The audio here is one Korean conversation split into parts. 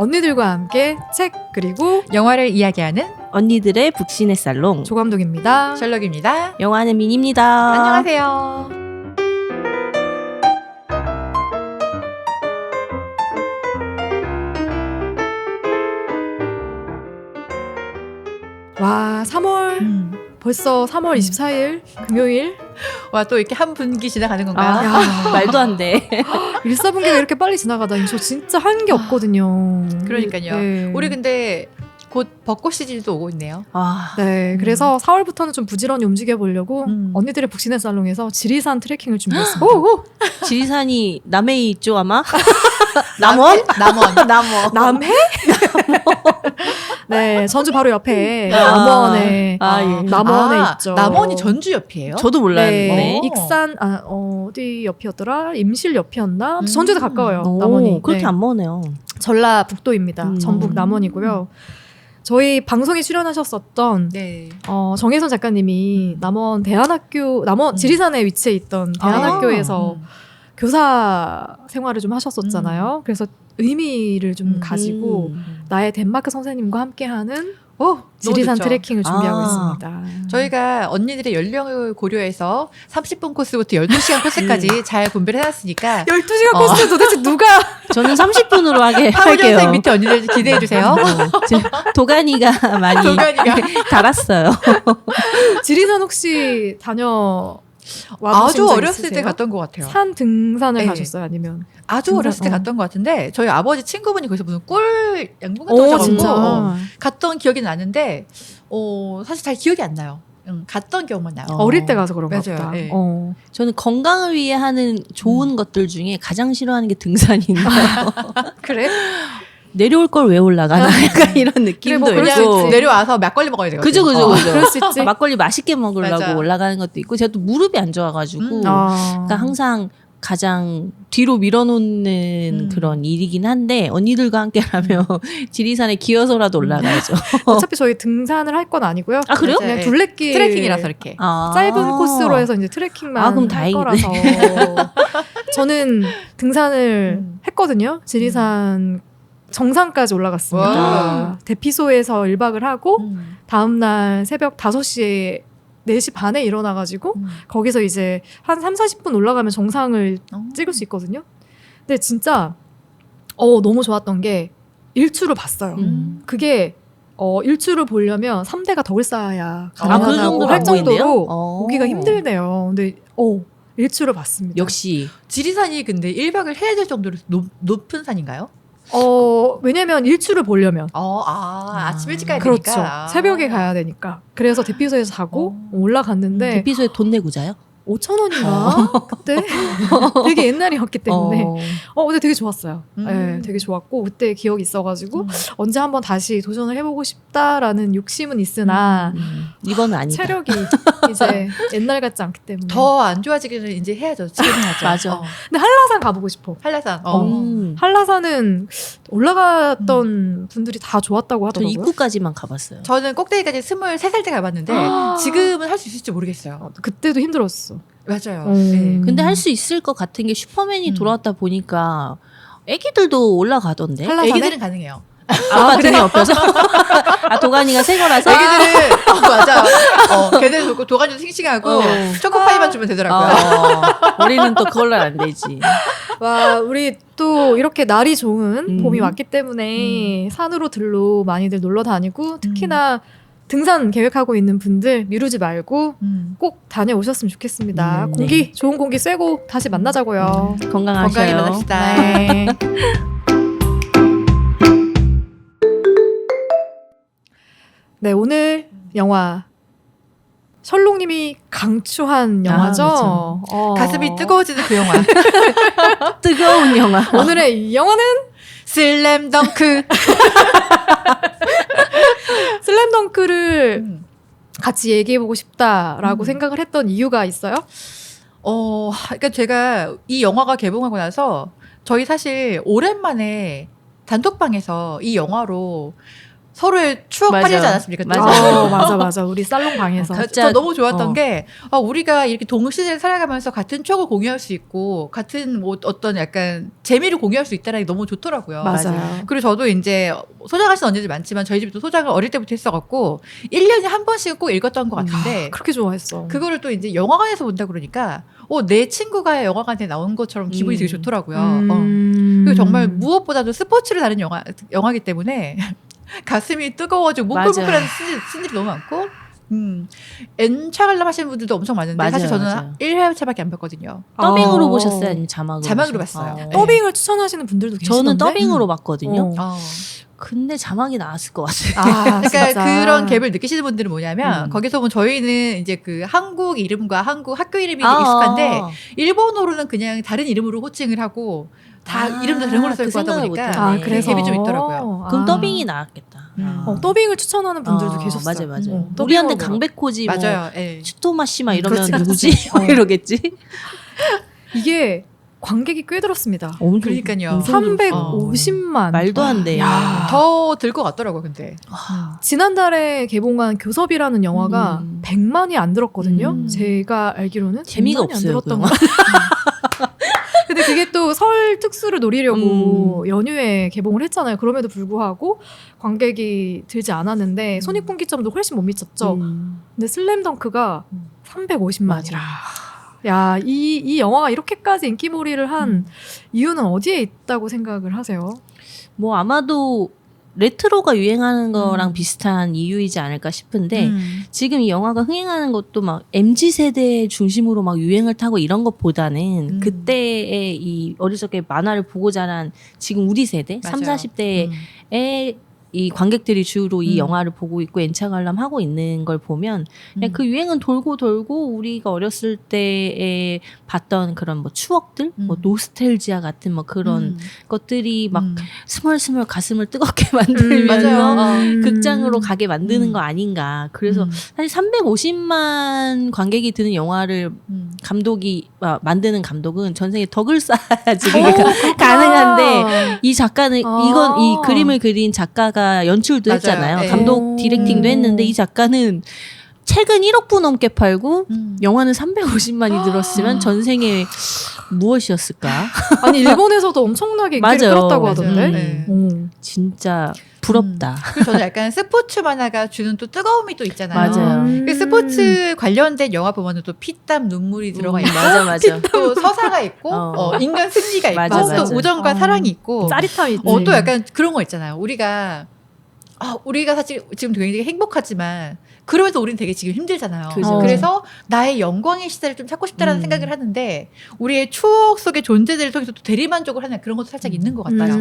언니들과 함께 책 그리고 영화를 이야기하는 언니들의 북신의 살롱 조감독입니다. 셜록입니다. 영화는 민입니다. 안녕하세요. 와 3월 벌써 3월 24일 금요일. 와, 또 이렇게 한 분기 지나가는 건가요? 야, 말도 안 돼. 일사분기가 이렇게 빨리 지나가다니 저 진짜 한 게 없거든요. 그러니까요. 네. 우리 근데 곧 벚꽃 시즌도 오고 있네요. 아, 네, 그래서 4월부터는 좀 부지런히 움직여 보려고 언니들의 북신의 살롱에서 지리산 트레킹을 준비했습니다. 오! 지리산이 남해에 있죠 아마? 남원? 남원. 남해? 네, 전주 바로 옆에 아. 남원에 예. 남원에 있죠. 남원이 전주 옆이에요? 저도 몰랐는데. 네, 오. 익산 어디 옆이었더라? 임실 옆이었나? 음. 전주에도 가까워요. 오, 남원이. 그렇게 네. 안 머네요. 전라북도입니다. 전북 남원이고요. 저희 방송에 출연하셨었던 네. 정혜선 작가님이 남원 대안학교 남원 지리산에 위치해 있던 대안학교에서 교사 생활을 좀 하셨었잖아요. 그래서 의미를 좀 가지고 나의 덴마크 선생님과 함께하는 오, 지리산 너무 좋죠. 트레킹을 준비하고 아. 있습니다. 저희가 언니들의 연령을 고려해서 30분 코스부터 12시간 코스까지 잘 분배를 해놨으니까 12시간 코스 도대체 누가 저는 30분으로 하게 하원 할게요. 선생 밑에 언니들 기대해주세요. 도가니가 많이 도가니가. 달았어요. 지리산 혹시 다녀 아주 어렸을 때 갔던 것 같아요. 산 등산을 네. 가셨어요? 아니면 아주 등산, 어렸을 때 갔던 것 같은데 저희 아버지 친구분이 거기서 무슨 꿀 양봉 같은 오 거 진짜 잡고 갔던 기억이 나는데 사실 잘 기억이 안 나요. 갔던 기억만 나요. 어릴 때 가서 그런가 맞아요. 보다. 네. 저는 건강을 위해 하는 좋은 것들 중에 가장 싫어하는 게 등산인데요. 그래? 내려올 걸 왜 올라가나 약간 이런 느낌도 뭐 그럴 수 있고. 있지. 내려와서 막걸리 먹어야 되거든요. 그죠. 그럴 수 있지. 막걸리 맛있게 먹으려고 맞아. 올라가는 것도 있고 제가 또 무릎이 안 좋아가지고 그러니까 항상 가장 뒤로 밀어놓는 그런 일이긴 한데 언니들과 함께라면 지리산에 기어서라도 올라가야죠. 어차피 저희 등산을 할 건 아니고요. 아, 그래요? 그냥 네. 둘레길 트레킹이라서 이렇게. 짧은 코스로 해서 이제 트레킹만 그럼 할 다행이네. 거라서 저는 등산을 했거든요. 지리산 정상까지 올라갔습니다. 와. 대피소에서 1박을 하고 다음날 새벽 5시에 4시 반에 일어나가지고 거기서 이제 한 30-40분 올라가면 정상을 찍을 수 있거든요. 근데 진짜 너무 좋았던 게 일출을 봤어요. 그게 일출을 보려면 3대가 덕을 쌓아야 그 가능하다고 정도로 할 안 보인대요? 정도로 어. 보기가 힘들대요. 근데 일출을 봤습니다. 역시 지리산이 근데 1박을 해야 될 정도로 높은 산인가요? 왜냐면 일출을 보려면 아침 일찍 가야 그렇죠. 되니까. 새벽에 가야 되니까. 그래서 대피소에서 자고 올라갔는데 대피소에 돈 내고 자요? 5,000원인가? 그때 되게 옛날이었기 때문에 근데 되게 좋았어요. 네, 되게 좋았고 그때 기억이 있어가지고 언제 한번 다시 도전을 해보고 싶다라는 욕심은 있으나 이건 아니다. 체력이 이제 옛날 같지 않기 때문에 더 안 좋아지기는 이제 해야죠. 지금 해야죠. 맞아. 근데 한라산 가보고 싶어. 한라산. 한라산은 올라갔던 분들이 다 좋았다고 전 하더라고요. 입구까지만 가봤어요. 저는 꼭대기까지 23살 때 가봤는데 지금은 할 수 있을지 모르겠어요. 그때도 힘들었어. 맞아요. 네. 근데 할 수 있을 것 같은 게 슈퍼맨이 돌아왔다 보니까 애기들도 올라가던데. 한라산에? 애기들은 가능해요. 아빠 등에 업혀서. 도가니가 새 거라서. 애기들은 맞아. 걔들 도가니도 싱싱하고 초코파이만 주면 되더라고요. 우리는 또 그걸로 안 되지. 와, 우리 또 이렇게 날이 좋은 봄이 왔기 때문에 산으로 들로 많이들 놀러 다니고 특히나 등산 계획하고 있는 분들 미루지 말고 꼭 다녀오셨으면 좋겠습니다. 공기 좋은 공기 쐬고 다시 만나자고요. 건강하셔요. 건강히 만납시다. 네. 네, 오늘 영화 셜록님이 강추한 영화죠. 가슴이 뜨거워지는 그 영화. 뜨거운 영화. 오늘의 영화는 슬램덩크. 슬램덩크를 같이 얘기해보고 싶다라고 생각을 했던 이유가 있어요? 그러니까 제가 이 영화가 개봉하고 나서 저희 사실 오랜만에 단톡방에서 이 영화로 서로의 추억 맞아. 파리하지 않았습니까? 맞아. 맞아. 우리 살롱 방에서. 저 너무 좋았던 게 우리가 이렇게 동시대를 살아가면서 같은 추억을 공유할 수 있고 같은 뭐 어떤 약간 재미를 공유할 수 있다는 게 너무 좋더라고요. 맞아요. 그리고 저도 이제 소장하시는 언니들 많지만 저희 집도 소장을 어릴 때부터 했어갖고 1년에 한 번씩은 꼭 읽었던 것 같은데 그렇게 좋아했어. 그거를 또 이제 영화관에서 본다 그러니까 내 친구가 영화관에 나온 것처럼 기분이 되게 좋더라고요. 그리고 정말 무엇보다도 스포츠를 다룬 영화이기 때문에 가슴이 뜨거워지고 목불복하는 씬들이 너무 많고 N차 관람 하시는 분들도 엄청 많은데 맞아요, 사실 저는 맞아요. 1회차밖에 안 봤거든요. 더빙으로 보셨어요? 아니면 자막으로? 자막으로 보셨어요? 봤어요. 더빙을 추천하시는 분들도 계시던데. 저는 더빙으로 봤거든요. 어. 근데 자막이 나왔을 것 같아요. 그러니까 진짜. 그런 갭을 느끼시는 분들은 뭐냐면 거기서 보면 저희는 이제 그 한국 이름과 한국 학교 이름이 익숙한데 일본어로는 그냥 다른 이름으로 호칭을 하고 다 이름도 다른 걸로 그 써있고 하다 생각을 보니까 못하네. 그래서 갭이 좀 있더라고요. 그럼 더빙이 나왔겠다. 더빙을 추천하는 분들도 계셨어요. 맞아요. 더빙으로 우리한테 보라고. 강백호지 뭐 맞아요. 예. 슈토마시마 이러면 그렇지, 누구지? 이러겠지. 이게 관객이 꽤 들었습니다. 그러니까요. 350만. 말도 안 돼. 야. 더 들 것 같더라고요, 근데. 지난달에 개봉한 교섭이라는 영화가 100만이 안 들었거든요. 음. 제가 알기로는 재미가 100만이 안 없어요, 들었던 그 거. 근데 그게 또 설 특수를 노리려고 연휴에 개봉을 했잖아요. 그럼에도 불구하고 관객이 들지 않았는데 손익분기점도 훨씬 못 미쳤죠. 근데 슬램덩크가 350만이라. 야, 이 영화가 이렇게까지 인기몰이를 한 이유는 어디에 있다고 생각을 하세요? 뭐 아마도 레트로가 유행하는 거랑 비슷한 이유이지 않을까 싶은데 지금 이 영화가 흥행하는 것도 막 MZ세대 중심으로 막 유행을 타고 이런 것보다는 그때의 이 어릴 적에 만화를 보고 자란 지금 우리 세대 맞아요. 30, 40대의 이 관객들이 주로 이 영화를 보고 있고 N차 관람하고 있는 걸 보면 그냥 그 유행은 돌고 우리가 어렸을 때에 봤던 그런 뭐 추억들, 뭐 노스텔지아 같은 뭐 그런 것들이 막 스멀스멀 가슴을 뜨겁게 만들면서 맞아요. 극장으로 가게 만드는 거 아닌가. 그래서 사실 350만 관객이 드는 영화를 감독이 만드는 감독은 전생에 덕을 쌓아야지 그게 가능한데 이 작가는 이건 이 그림을 그린 작가가 연출도 맞아요. 했잖아요. 네. 감독 디렉팅도 했는데 이 작가는 책은 1억 부 넘게 팔고 영화는 350만이 들었으면 전생에 무엇이었을까? 아니 일본에서도 엄청나게 인기를 맞아요. 끌었다고 맞아요. 하던데. 네. 진짜 부럽다. 그리고 저는 약간 스포츠 만화가 주는 또 뜨거움이 또 있잖아요. 맞아요. 그 스포츠 관련된 영화 보면은 또 피땀 눈물이 들어가 있고 맞아. 또 서사가 있고 인간 승리가 있고 맞아. 또 우정과 사랑이 있고 짜릿함이 있지. 또 약간 그런 거 있잖아요. 우리가 사실 지금 굉장히 행복하지만 그러면서 우리는 되게 지금 힘들잖아요. 그죠. 그래서 나의 영광의 시대를 좀 찾고 싶다라는 생각을 하는데 우리의 추억 속의 존재들을 통해서 또 대리만족을 하는 그런 것도 살짝 있는 것 같아요.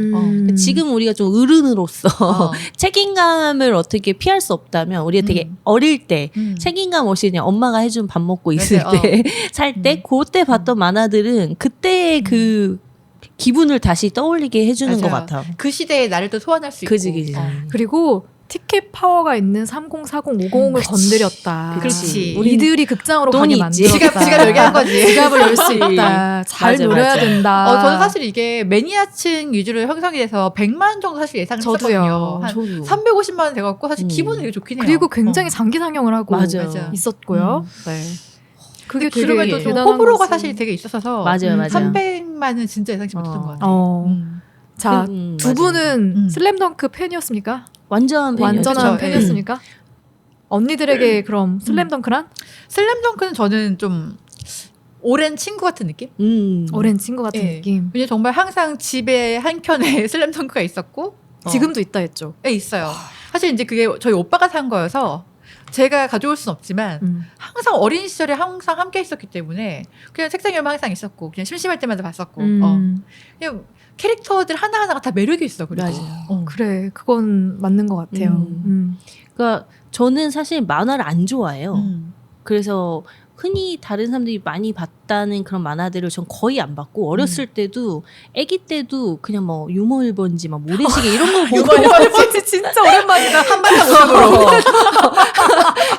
지금 우리가 좀 어른으로서 어. 책임감을 어떻게 피할 수 없다면 우리가 되게 어릴 때 책임감 없이 그냥 엄마가 해준 밥 먹고 있을 맞아요. 때 살 때 그때 봤던 만화들은 그때의 그 기분을 다시 떠올리게 해주는 맞아요. 것 같아요. 그 시대에 나를 또 소환할 수 있고. 그지. 그리고 티켓 파워가 있는 3040, 50을 건드렸다. 그렇지. 우리들이 극장으로 돈이 가게 있지. 만들었다. 지갑 열게 한 거지. 지갑을 열 수 있다. 잘 맞아, 노려야 맞아. 된다. 저는 사실 이게 매니아층 위주로 형성이 돼서 100만 정도 사실 예상을 저도요. 했었거든요. 한 저도. 350만 원 돼갖고 사실 기분은 되게 좋긴 해요. 그리고 굉장히 장기 상영을 하고 맞아요. 있었고요. 네. 그게 되게 그러면 또 대단한 호불호가 거지. 사실 되게 있어서 맞아요. 300만은 진짜 예상치 못했던 것 같아요. 자, 두 맞아요. 분은 슬램덩크 팬이었습니까? 완전 완전한 그쵸, 팬이었습니까? 언니들에게 그럼 슬램덩크란? 슬램덩크는 저는 좀 오랜 친구 같은 느낌? 오랜 친구 같은 예. 느낌. 왜냐면 정말 항상 집에 한 켠에 슬램덩크가 있었고 지금도 있다 했죠. 있어요. 사실 이제 그게 저희 오빠가 산 거여서 제가 가져올 순 없지만 항상 어린 시절에 항상 함께 있었기 때문에 그냥 책상 위에 항상 있었고 그냥 심심할 때마다 봤었고 그냥 캐릭터들 하나하나가 다 매력이 있어. 그리고 그래, 그건 맞는 것 같아요. 그러니까 저는 사실 만화를 안 좋아해요. 그래서 흔히 다른 사람들이 많이 봤다는 그런 만화들을 전 거의 안 봤고 어렸을 때도 아기 때도 그냥 뭐 유머 1번지 막 모래시계 이런 거 보고 진짜 오랜만이다. 한바탕 웃음으로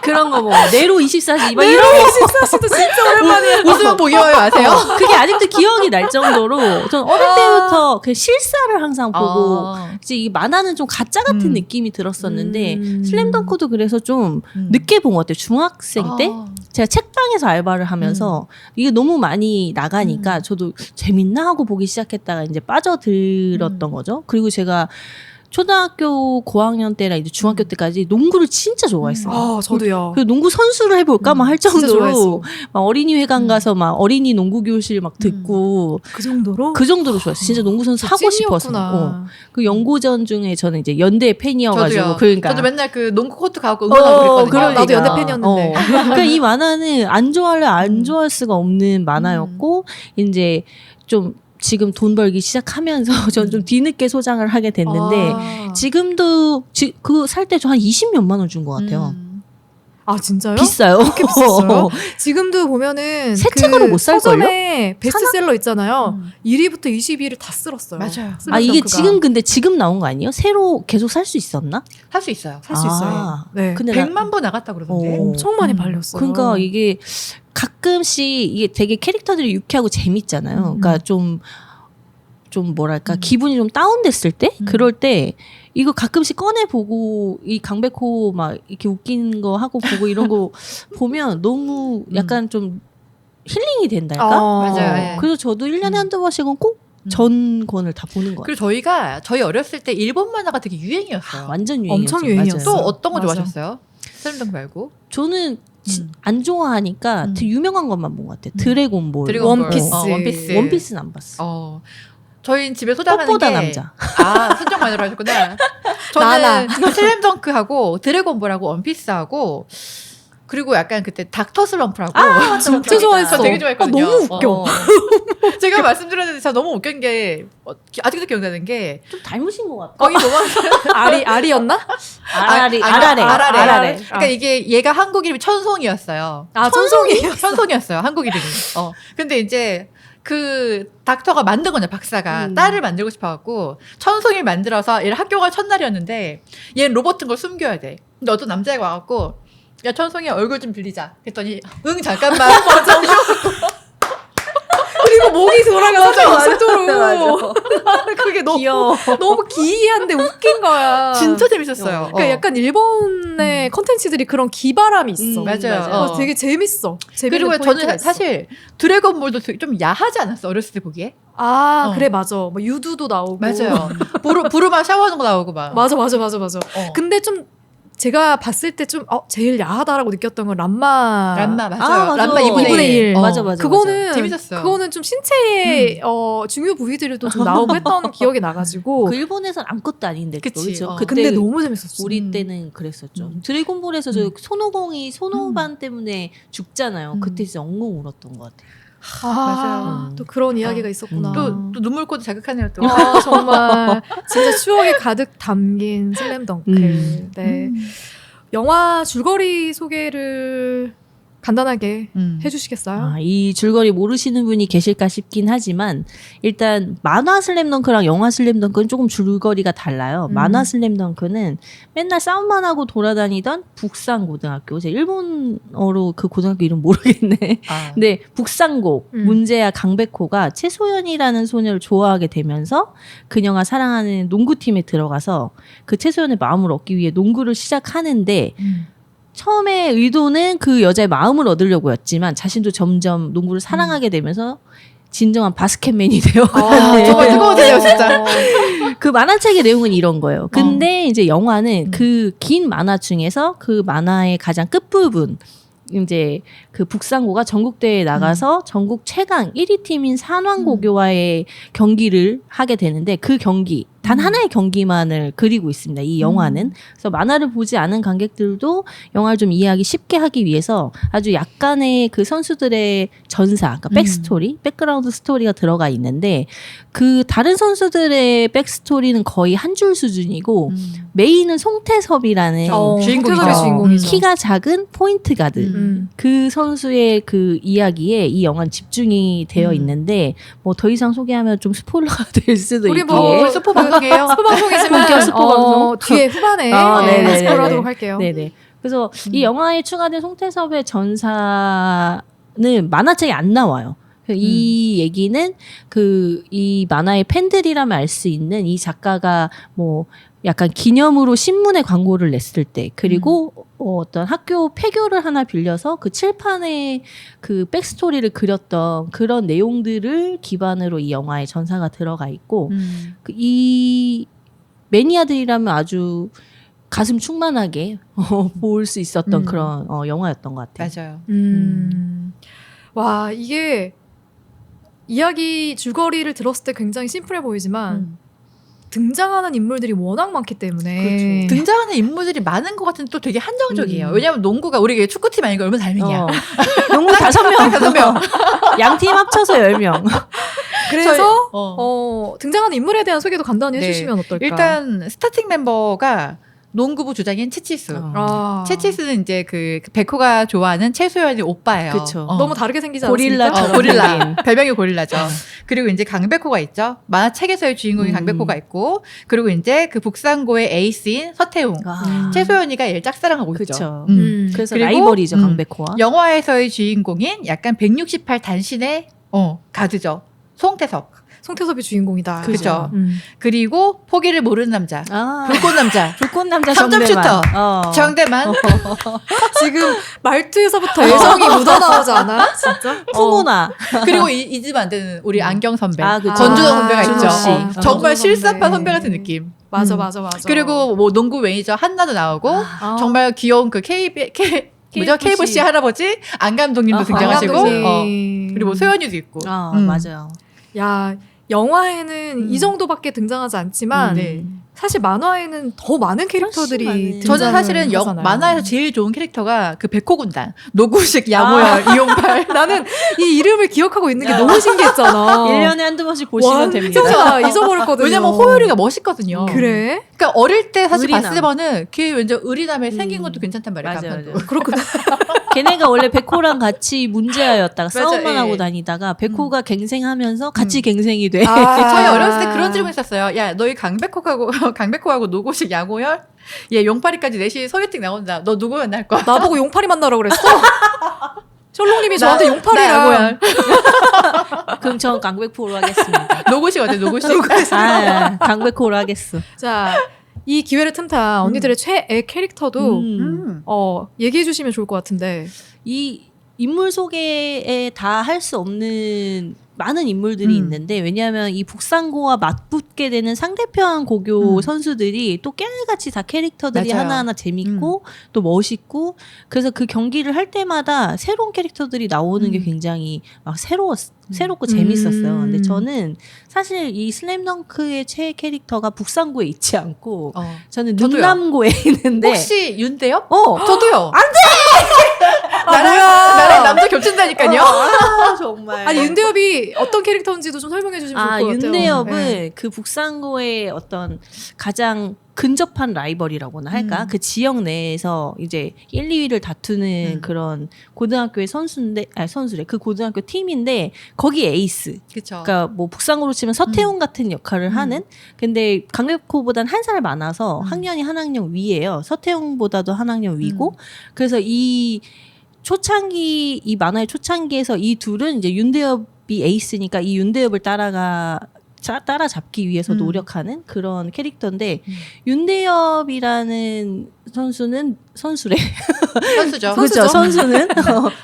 그런 거 뭐 네로 24시 막 이런 거 24시도 진짜 오랜만이야. 웃으면 보기 와요 아세요? 그게 아직도 기억이 날 정도로 전 어릴 때부터 그 실사를 항상 보고 이제 이 만화는 좀 가짜 같은 느낌이 들었었는데 슬램덩크도 그래서 좀 늦게 본 것 같아요. 중학생 때 제가 책방에서 알바를 하면서 이게 너무 많이 나가니까 저도 재밌나 하고 보기 시작했다가 이제 빠져들었던 거죠. 그리고 제가 초등학교 고학년 때나 이제 중학교 때까지 농구를 진짜 좋아했어요. 아, 저도요. 그 농구 선수를 해볼까 막 할 진짜 정도로 좋아했어. 막 어린이 회관 가서 막 어린이 농구 교실 막 듣고 그 정도로? 그 정도로 좋아했어요. 진짜 농구 선수 하고 싶어서. 찐이었구나. 그 연고전 중에 저는 이제 연대 팬이어가지고 저도요. 그러니까 저도 맨날 그 농구 코트 가고 응원하고 그랬거든요. 나도 연대 팬이었는데. 그러니까 이 만화는 안 좋아할래 안 좋아할 수가 없는 만화였고 이제 좀 지금 돈 벌기 시작하면서 전 좀 뒤늦게 소장을 하게 됐는데 아. 지금도 그 살 때 저 한 20몇만 원 준 것 같아요. 아, 진짜요? 비싸요. 그렇게 비쌌어요? 지금도 보면은 새 그 책으로 못 살걸요? 서점에 베스트셀러 있잖아요. 1위부터 20위를 다 쓸었어요. 맞아요. 아 이게 슬램덩크가. 지금 근데 지금 나온 거 아니에요? 새로 계속 살 수 있었나? 할 수 있어요. 살 수 있어요. 아, 네. 근데 100만 부 나갔다 그러던데. 엄청 많이 팔렸어요. 그러니까 이게 가끔씩 이게 되게 캐릭터들이 유쾌하고 재밌잖아요. 그러니까 좀 뭐랄까 기분이 좀 다운됐을 때 그럴 때 이거 가끔씩 꺼내 보고 이 강백호 막 이렇게 웃긴 거 하고 보고 이런 거 보면 너무 약간 좀 힐링이 된달까? 맞아요. 예. 그래서 저도 1년에 한두 번씩은 꼭 전권을 다 보는 거 같아요. 그리고 저희 어렸을 때 일본 만화가 되게 유행이었어요. 완전 유행이었죠. 엄청 유행이었어요. 또 맞아요. 어떤 거 맞아. 좋아하셨어요? 슬램덩크 말고? 저는 안 좋아하니까 되게 유명한 것만 본 것 같아요. 드래곤볼, 드래곤볼. 원피스. 원피스. 원피스는 안 봤어. 저희는 집에 소장하는 꽃보다 게 남자. 아, 선정 만으로 하셨구나. 나나. 저는 슬램덩크하고 드래곤볼하고 원피스하고 그리고 약간 그때 닥터 슬럼프라고 진짜 좋아했어. 저 되게 좋아했거든요. 너무 웃겨. 제가 말씀드렸는데 진짜 너무 웃긴 게 아직도 기억나는 게 좀 닮으신 것 같아. 거의 도망 알이었나? 아라레. 그러니까 이게 얘가 한국 이름이 천송이었어요. 아, 천송이에요? 천송이었어요. 한국 이름이. 근데 이제 그 닥터가 만든 거냐 박사가 딸을 만들고 싶어갖고 천송이를 만들어서 얘를 학교 갈 첫날이었는데 얘는 로봇인 걸 숨겨야 돼. 근데 어떤 남자애가 와갖고 야 천송이 얼굴 좀 빌리자. 그랬더니 응 잠깐만. 그리고 목이 돌아가서 속도로. 맞아. 그게 너무 귀여워. 너무 기이한데 웃긴 거야. 진짜 재밌었어요. 그러니까 약간 일본의 컨텐츠들이 그런 기발함이 있어. 맞아요. 되게 재밌어. 재밌는 그리고 포인트가 저는 있어. 사실 드래곤볼도 좀 야하지 않았어 어렸을 때 보기에? 그래 맞아. 뭐 유두도 나오고. 맞아요. 부르마 샤워하는 거 나오고 막. 맞아. 근데 좀 제가 봤을 때 좀 제일 야하다라고 느꼈던 건 람마. 맞아요. 맞아. 람마 2분의 2분의 1. 맞아. 그거는 재밌었어요. 그거는 좀 신체의 중요 부위들도 좀 나오고 했던 기억이 나가지고. 그 일본에서는 아무것도 아닌데 그치. 그렇죠. 근데 너무 재밌었어. 우리 때는 그랬었죠. 드래곤볼에서 저 손오공이 손오반 때문에 죽잖아요. 그때 진짜 엉엉 울었던 것 같아요. 맞아요. 또 그런 이야기가 있었구나. 또 눈물꽃이 자극하네요 또. 정말 진짜 추억이 가득 담긴 슬램덩크. 네. 영화 줄거리 소개를 간단하게 해주시겠어요? 이 줄거리 모르시는 분이 계실까 싶긴 하지만 일단 만화 슬램덩크랑 영화 슬램덩크는 조금 줄거리가 달라요. 만화 슬램덩크는 맨날 싸움만 하고 돌아다니던 북상고등학교. 제가 일본어로 그 고등학교 이름 모르겠네. 근데 북상고 문제야 강백호가 최소연이라는 소녀를 좋아하게 되면서 그녀가 사랑하는 농구팀에 들어가서 그 최소연의 마음을 얻기 위해 농구를 시작하는데 처음에 의도는 그 여자의 마음을 얻으려고였지만 자신도 점점 농구를 사랑하게 되면서 진정한 바스켓맨이 되어 정말 뜨거워져요 진짜. 그 만화책의 내용은 이런 거예요. 근데 이제 영화는 그 긴 만화 중에서 그 만화의 가장 끝부분 이제 그 북상고가 전국대회에 나가서 전국 최강 1위 팀인 산왕고교와의 경기를 하게 되는데 그 경기 단 하나의 경기만을 그리고 있습니다. 이 영화는. 그래서 만화를 보지 않은 관객들도 영화를 좀 이해하기 쉽게 하기 위해서 아주 약간의 그 선수들의 전사, 그러니까 백스토리, 백그라운드 스토리가 들어가 있는데 그 다른 선수들의 백스토리는 거의 한 줄 수준이고 메인은 송태섭이라는 송태섭이 주인공이죠. 키가 작은 포인트 가드. 그 선수의 그 이야기에 이 영화는 집중이 되어 있는데 뭐 더 이상 소개하면 좀 스포일러가 될 수도 우리 있기에 뭐 스포 받고 방송이에요. 스포 방송이지만 본격 스포 방송. 뒤에 후반에 네네네네. 스포를 하도록 할게요. 네네. 그래서 이 영화에 추가된 송태섭의 전사는 만화책에 안 나와요. 이 얘기는 이 만화의 팬들이라면 알 수 있는 이 작가가 뭐 약간 기념으로 신문에 광고를 냈을 때 그리고 어떤 학교 폐교를 하나 빌려서 그 칠판에 그 백스토리를 그렸던 그런 내용들을 기반으로 이 영화에 전사가 들어가 있고 이 매니아들이라면 아주 가슴 충만하게 볼 수 있었던 그런 영화였던 것 같아요. 맞아요. 와, 이게 이야기 줄거리를 들었을 때 굉장히 심플해 보이지만 등장하는 인물들이 워낙 많기 때문에 그렇죠. 등장하는 인물들이 많은 것 같은데 또 되게 한정적이에요. 왜냐하면 농구가 우리 축구팀 아니고 얼마나 잘 믿냐. 농구 5명. 양팀 합쳐서 10명. 그래서 등장하는 인물에 대한 소개도 간단히 네. 해주시면 어떨까? 일단 스타팅 멤버가 농구부 주장인 채치수. 채치수는 이제 그 백호가 좋아하는 최소연이 오빠예요. 그쵸. 너무 다르게 생기지 고릴라처럼 않습니까? 고릴라. 별명이 고릴라죠. 그리고 이제 강백호가 있죠. 만화책에서의 주인공이 강백호가 있고, 그리고 이제 그 북상고의 에이스인 서태웅. 최소연이가 얘를 짝사랑하고 있죠. 그쵸. 그래서 그리고, 라이벌이죠, 강백호와. 영화에서의 주인공인 약간 168 단신의 가드죠. 송태섭. 송태섭이 주인공이다. 그죠. 그리고 포기를 모르는 남자. 불꽃 남자. 불꽃 남자 3점 슈터. 정대만. 정대만. 지금 말투에서부터 애정이 묻어나오지 않아? 진짜? 풍우나. 그리고 잊으면 안 되는 우리 안경 선배. 그쵸. 전준호 선배가 준호 있죠. 씨. 정말 전준호 실사파 선배. 선배 같은 느낌. 맞아. 그리고 뭐 농구 매니저 한나도 나오고 정말 귀여운 그 KBC 할아버지 안 감독님도 등장하시고 그리고 뭐 소연이도 있고. 맞아요. 야, 영화에는 이 정도밖에 등장하지 않지만 네. 사실 만화에는 더 많은 캐릭터들이 많은. 등장을 저는 사실은 하잖아요. 만화에서 제일 좋은 캐릭터가 그 백호군단 노구식 양호열 이용팔. 나는 이 이름을 기억하고 있는 게 너무 신기했잖아. 1년에 한두 번씩 보시면 됩니다. 진짜 잊어버렸거든요. 왜냐면 호열이가 멋있거든요. 그래? 그러니까 어릴 때 사실 의리남. 봤을 때는 걔 왠지 의리남에 생긴 것도 괜찮단 말이야. 맞아요. 그렇구나. 걔네가 원래 백호랑 같이 문제아였다가 맞아, 싸움만 예. 하고 다니다가 백호가 갱생하면서 같이 갱생이 돼. 저희 어렸을 때 그런 질문 했었어요. 야, 너희 강백호하고 노구식 양호열? 얘 용파리까지 넷이 소개팅 나온다. 너 누구 만날 거야? 나보고 용팔이 만나라 그랬어? 셜록님이 저한테 나 용팔이랑 양호열. 그럼 전 강백호로 하겠습니다. 노구식 어때? 노구식? 강백호로 하겠어. 자, 이 기회를 틈타 언니들의 최애 캐릭터도 얘기해 주시면 좋을 것 같은데. 이 인물 소개에 다 할 수 없는 많은 인물들이 있는데 왜냐하면 이 북상고와 맞붙게 되는 상대편 고교 선수들이 또 깨알같이 다 캐릭터들이 맞아요. 하나하나 재밌고 또 멋있고 그래서 그 경기를 할 때마다 새로운 캐릭터들이 나오는 게 굉장히 막 새롭고 재밌었어요. 근데 저는 사실 이 슬램덩크의 최애 캐릭터가 북상고에 있지 않고 저는 저도요. 능남고에 있는데 혹시 윤대엽? 아, 저도요. 안 돼! 나랑 남자 겹친다니까요. 정말. 아니 윤대엽이 어떤 캐릭터인지도 좀 설명해 주시면 좋을 것 같아요. 윤대엽은 네. 그 북상고의 어떤 가장 근접한 라이벌이라고나 할까? 그 지역 내에서 이제 1, 2위를 다투는 그런 고등학교의 선수래. 그 고등학교 팀인데 거기 에이스. 그쵸. 그러니까 뭐 북상고로 치면 서태웅 같은 역할을 하는. 근데 강백호보단 한 살 많아서 학년이 한 학년 위예요. 서태웅보다도 한 학년 위고. 그래서 이 만화의 초창기에서 이 둘은 이제 윤대엽이 에이스니까 이 윤대엽을 따라잡기 위해서 노력하는 그런 캐릭터인데 윤대엽이라는 선수래. 선수죠. 그렇죠. 선수는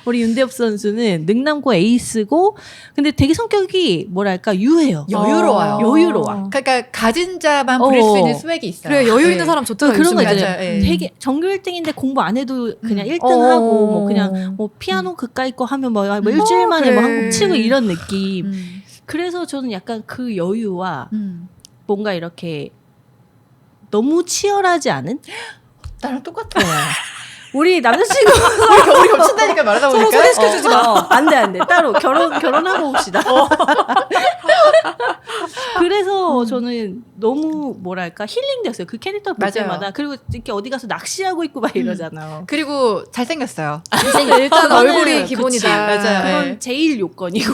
우리 윤대엽 선수는 능남고 에이스고 근데 되게 성격이 뭐랄까 유해요. 여유로워요. 여유로워. 그러니까 가진 자만 부릴 수 있는 스웩이 있어요. 그래 여유 있는 네. 사람 좋더라. 그런 거 요즘에. 있잖아요. 맞아요. 예. 되게 전교 1등인데 공부 안 해도 그냥 1등하고 뭐 그냥 뭐 피아노 그까이 거 하면 뭐 일주일 만에 뭐 그래. 한곡 치고 이런 느낌. 그래서 저는 약간 그 여유와 뭔가 이렇게 너무 치열하지 않은 나랑 똑같아. 우리 남자친구 우리 겹친다니까 말하다 보니까. 소개시켜주지 마. 안 돼. 따로 결혼하고 옵시다. 그래서 저는 너무 뭐랄까 힐링됐어요. 그 캐릭터 볼 맞아요. 때마다. 그리고 이렇게 어디 가서 낚시하고 있고 막 이러잖아요. 그리고 잘생겼어요. 일단 얼굴이 그치. 기본이다. 맞아요. 그건 네. 제일 요건이고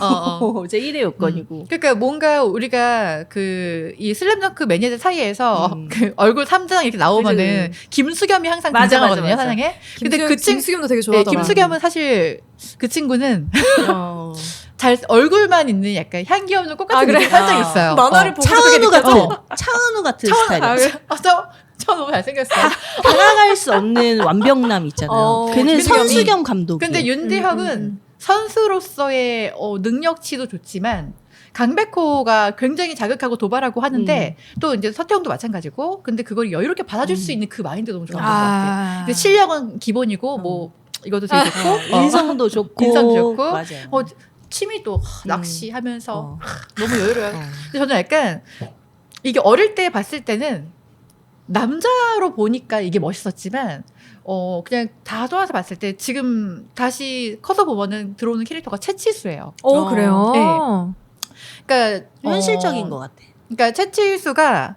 제1의 요건이고. 그러니까 뭔가 우리가 그 이 슬램덩크 매니아들 사이에서 그 얼굴 3장 이렇게 나오면은 김수겸이 항상 맞아, 등장하거든요, 맞아, 맞아. 사상에. 근데 그 김수겸도 되게 네, 좋아하더라. 김수겸은 사실 그 친구는 어. 잘 얼굴만 있는 약간 향기 없는 꽃 같은 아, 그래? 느낌이 살짝 있어요. 만화를 보고 차은우 같은 느껴져. 차은우 같은 처음 스타일이야. 저 너무 잘생겼어요. 다가갈 수 없는 완벽남 있잖아요. 걔는 김수겸이. 선수겸 감독이. 근데 윤대혁은 선수로서의 능력치도 좋지만 강백호가 굉장히 자극하고 도발하고 하는데 또 이제 서태웅도 마찬가지고 근데 그걸 여유롭게 받아줄 수 있는 그 마인드 너무 좋았던 것 같아요. 근데 실력은 기본이고 뭐 이것도 되게 좋고 인성도 좋고 인성도 좋고 맞아요. 취미도 낚시하면서 어. 너무 여유로워요. 근데 저는 약간 이게 어릴 때 봤을 때는 남자로 보니까 이게 멋있었지만 그냥 다 좋아서 봤을 때 지금 다시 커서 보면은 들어오는 캐릭터가 채치수예요. 그래요. 네. 그러니까 현실적인 것 같아. 그러니까 채치수가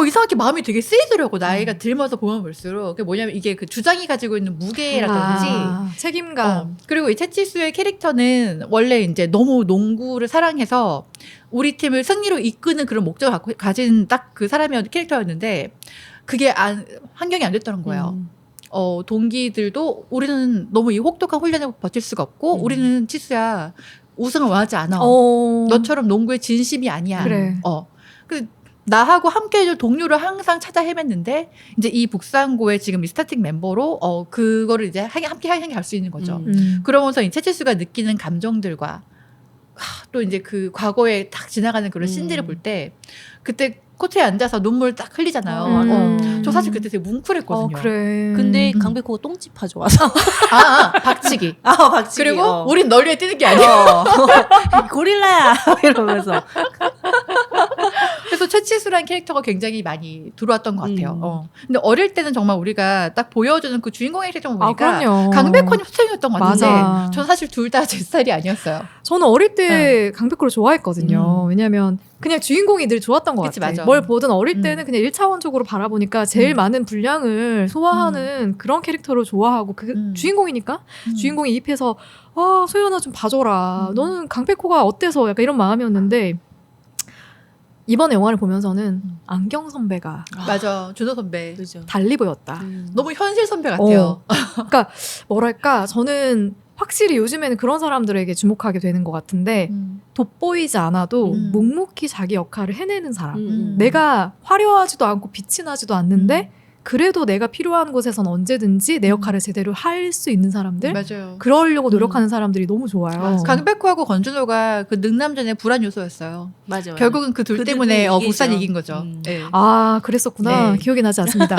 이상하게 마음이 되게 쓰이더라고. 나이가 들면서 보면 볼수록. 그게 뭐냐면 이게 그 주장이 가지고 있는 무게라든지 책임감. 그리고 이 채치수의 캐릭터는 원래 이제 너무 농구를 사랑해서 우리 팀을 승리로 이끄는 그런 목적을 가진 딱 그 캐릭터였는데 그게 환경이 안 됐다는 거예요. 동기들도 우리는 너무 이 혹독한 훈련을 버틸 수가 없고 우리는 치수야 우승을 원하지 않아. 너처럼 농구에 진심이 아니야. 그래. 그 나하고 함께 해줄 동료를 항상 찾아 헤맸는데 이제 이 북상고의 지금 이 스타팅 멤버로 그거를 이제 함께 갈 수 있는 거죠. 그러면서 이 채치수가 느끼는 감정들과 또 이제 그 과거에 딱 지나가는 그런 씬들을 볼 때 그때 코트에 앉아서 눈물 딱 흘리잖아요. 저 사실 그때 되게 뭉클했거든요. 그래. 근데 강백호가 똥집하죠 와서. 박치기. 박치기. 그리고 우린 널 위해 뛰는 게 아니야. 고릴라야 이러면서. 그래서 최치수라는 캐릭터가 굉장히 많이 들어왔던 것 같아요. 근데 어릴 때는 정말 우리가 딱 보여주는 그 주인공의 캐릭터만 보니까 그럼요. 강백호님 스타일이었던 것 같은데 맞아. 전 사실 둘 다 제 스타일이 아니었어요. 저는 어릴 때 강백호를 좋아했거든요. 왜냐면 그냥 주인공이 늘 좋았던 것 그치, 같아요. 맞아. 뭘 보든 어릴 때는 그냥 1차원적으로 바라보니까 제일 많은 분량을 소화하는 그런 캐릭터를 좋아하고 주인공이니까 주인공이 이입해서 소연아 좀 봐줘라. 너는 강백호가 어때서 약간 이런 마음이었는데 이번에 영화를 보면서는 안경 선배가 맞아. 준호 선배. 그죠. 달리 보였다. 너무 현실 선배 같아요. 그러니까 뭐랄까 저는 확실히 요즘에는 그런 사람들에게 주목하게 되는 것 같은데 돋보이지 않아도 묵묵히 자기 역할을 해내는 사람. 내가 화려하지도 않고 빛이 나지도 않는데 그래도 내가 필요한 곳에선 언제든지 내 역할을 제대로 할 수 있는 사람들. 맞아요. 그러려고 노력하는 사람들이 너무 좋아요. 맞아. 강백호하고 권준호가 그 능남전의 불안 요소였어요. 맞아요. 결국은 그 둘 그 때문에 둘이 부산이 이기죠. 이긴 거죠. 네. 그랬었구나. 네. 기억이 나지 않습니다.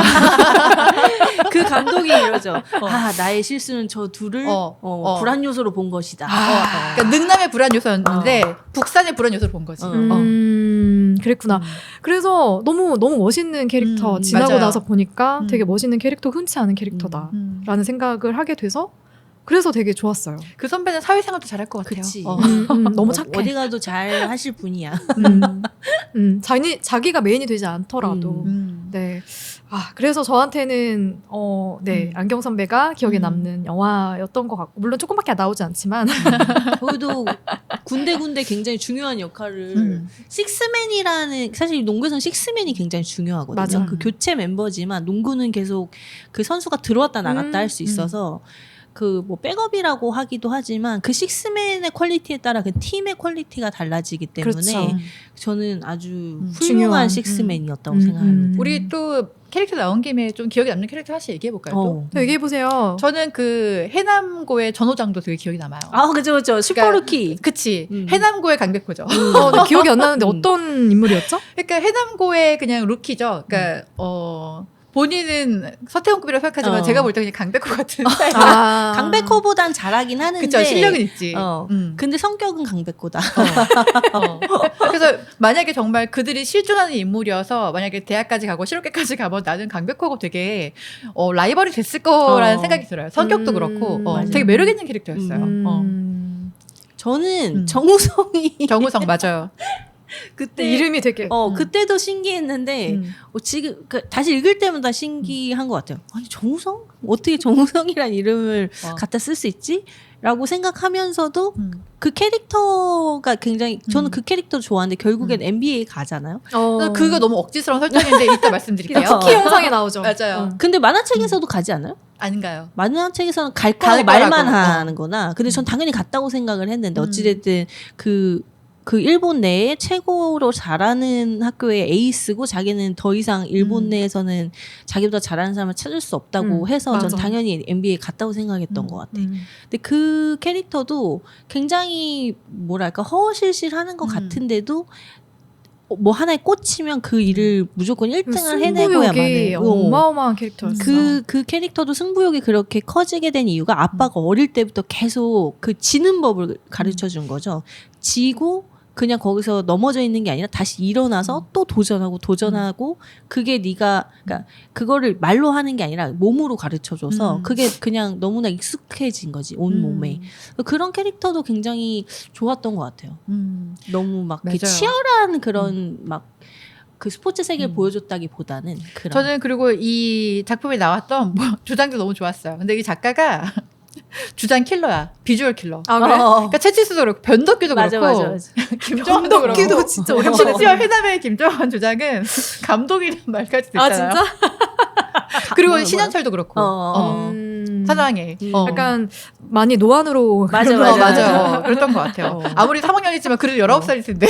그 감독이 이러죠. 나의 실수는 저 둘을 불안 요소로 본 것이다. 그러니까 능남의 불안 요소였는데 북산의 불안 요소를 본 거지. 그랬구나. 그래서 너무 멋있는 캐릭터 지나고 맞아요. 나서 보니까 되게 멋있는 캐릭터, 흔치 않은 캐릭터다라는 생각을 하게 돼서 그래서 되게 좋았어요. 그 선배는 사회생활도 잘할 것 같아요. 그치. 너무 착해. 어디 가도 잘 하실 분이야. 자기가 메인이 되지 않더라도. 네. 그래서 저한테는 안경 선배가 기억에 남는 영화였던 것 같고 물론 조금밖에 나오지 않지만 거기도 군데군데 굉장히 중요한 역할을 식스맨이라는 사실 농구에서는 식스맨이 굉장히 중요하거든요. 맞아. 그 교체 멤버지만 농구는 계속 그 선수가 들어왔다 나갔다 할 수 있어서 그 뭐 백업이라고 하기도 하지만 그 식스맨의 퀄리티에 따라 그 팀의 퀄리티가 달라지기 때문에 그렇죠. 저는 아주 훌륭한 중요한. 식스맨이었다고 생각합니다. 우리 또 캐릭터 나온 김에 좀 기억에 남는 캐릭터 하나씩 얘기해볼까요? 또? 얘기해보세요. 저는 그 해남고의 전호장도 되게 기억이 남아요. 그죠. 슈퍼루키. 그치. 해남고의 강백호죠. 근데 기억이 안 나는데 어떤 인물이었죠? 그러니까 해남고의 그냥 루키죠. 그러니까 본인은 서태웅급이라고 생각하지만 제가 볼 때 그냥 강백호 같은 스타일. 강백호보단 잘하긴 하는데. 그쵸. 실력은 있지. 근데 성격은 강백호다. 그래서 만약에 정말 그들이 실존하는 인물이어서 만약에 대학까지 가고 실업계까지 가면 나는 강백호가 되게 라이벌이 됐을 거라는 생각이 들어요. 성격도 그렇고 되게 매력 있는 캐릭터였어요. 저는 정우성이 정우성 맞아요. 그때 이름이 되게 그때도 신기했는데 지금 다시 읽을 때마다 신기한 것 같아요. 아니 정우성? 어떻게 정우성이란 이름을 갖다 쓸 수 있지? 라고 생각하면서도 그 캐릭터가 굉장히 저는 그 캐릭터 좋아하는데 결국엔 NBA 가잖아요. 그거 너무 억지스러운 설정인데 이따 말씀드릴게요. 쿠키 영상에 나오죠. 맞아요. 근데 만화책에서도 가지 않아요? 아닌가요? 만화책에서는 갈 거라고 말만 하는 거나. 근데 전 당연히 갔다고 생각을 했는데 어찌됐든 그 일본 내에 최고로 잘하는 학교의 에이스고 자기는 더 이상 일본 내에서는 자기보다 잘하는 사람을 찾을 수 없다고 해서 맞아. 전 당연히 NBA에 갔다고 생각했던 것 같아. 근데 그 캐릭터도 굉장히 뭐랄까 허허실실하는 것 같은데도 뭐 하나에 꽂히면 그 일을 무조건 1등을 해내고야만 해. 어마어마한 캐릭터였어. 그 캐릭터도 승부욕이 그렇게 커지게 된 이유가 아빠가 어릴 때부터 계속 그 지는 법을 가르쳐 준 거죠. 지고 그냥 거기서 넘어져 있는 게 아니라 다시 일어나서 또 도전하고 그게 네가 그러니까 그거를 말로 하는 게 아니라 몸으로 가르쳐줘서 그게 그냥 너무나 익숙해진 거지 온 몸에. 그런 캐릭터도 굉장히 좋았던 것 같아요. 너무 막 치열한 그런 막 그 스포츠 세계를 보여줬다기보다는 그런. 저는 그리고 이 작품에 나왔던 주장도 너무 좋았어요. 근데 이 작가가 주장 킬러야. 비주얼 킬러. 아, 그래? 그러니까 채치수도 그렇고 변덕규도 맞아, 그렇고 맞아. 김정은도 그렇고. 변덕규도 진짜 오랜만에 심지어 회담의 김정은 주장은 감독이라는 말까지 아 듣잖아요. 진짜? 그리고 신현철도 그렇고. 사랑해. 약간 많이 노안으로 맞아. 그랬던 것 같아요. 아무리 3학년이지만 그래도 19살일 텐데.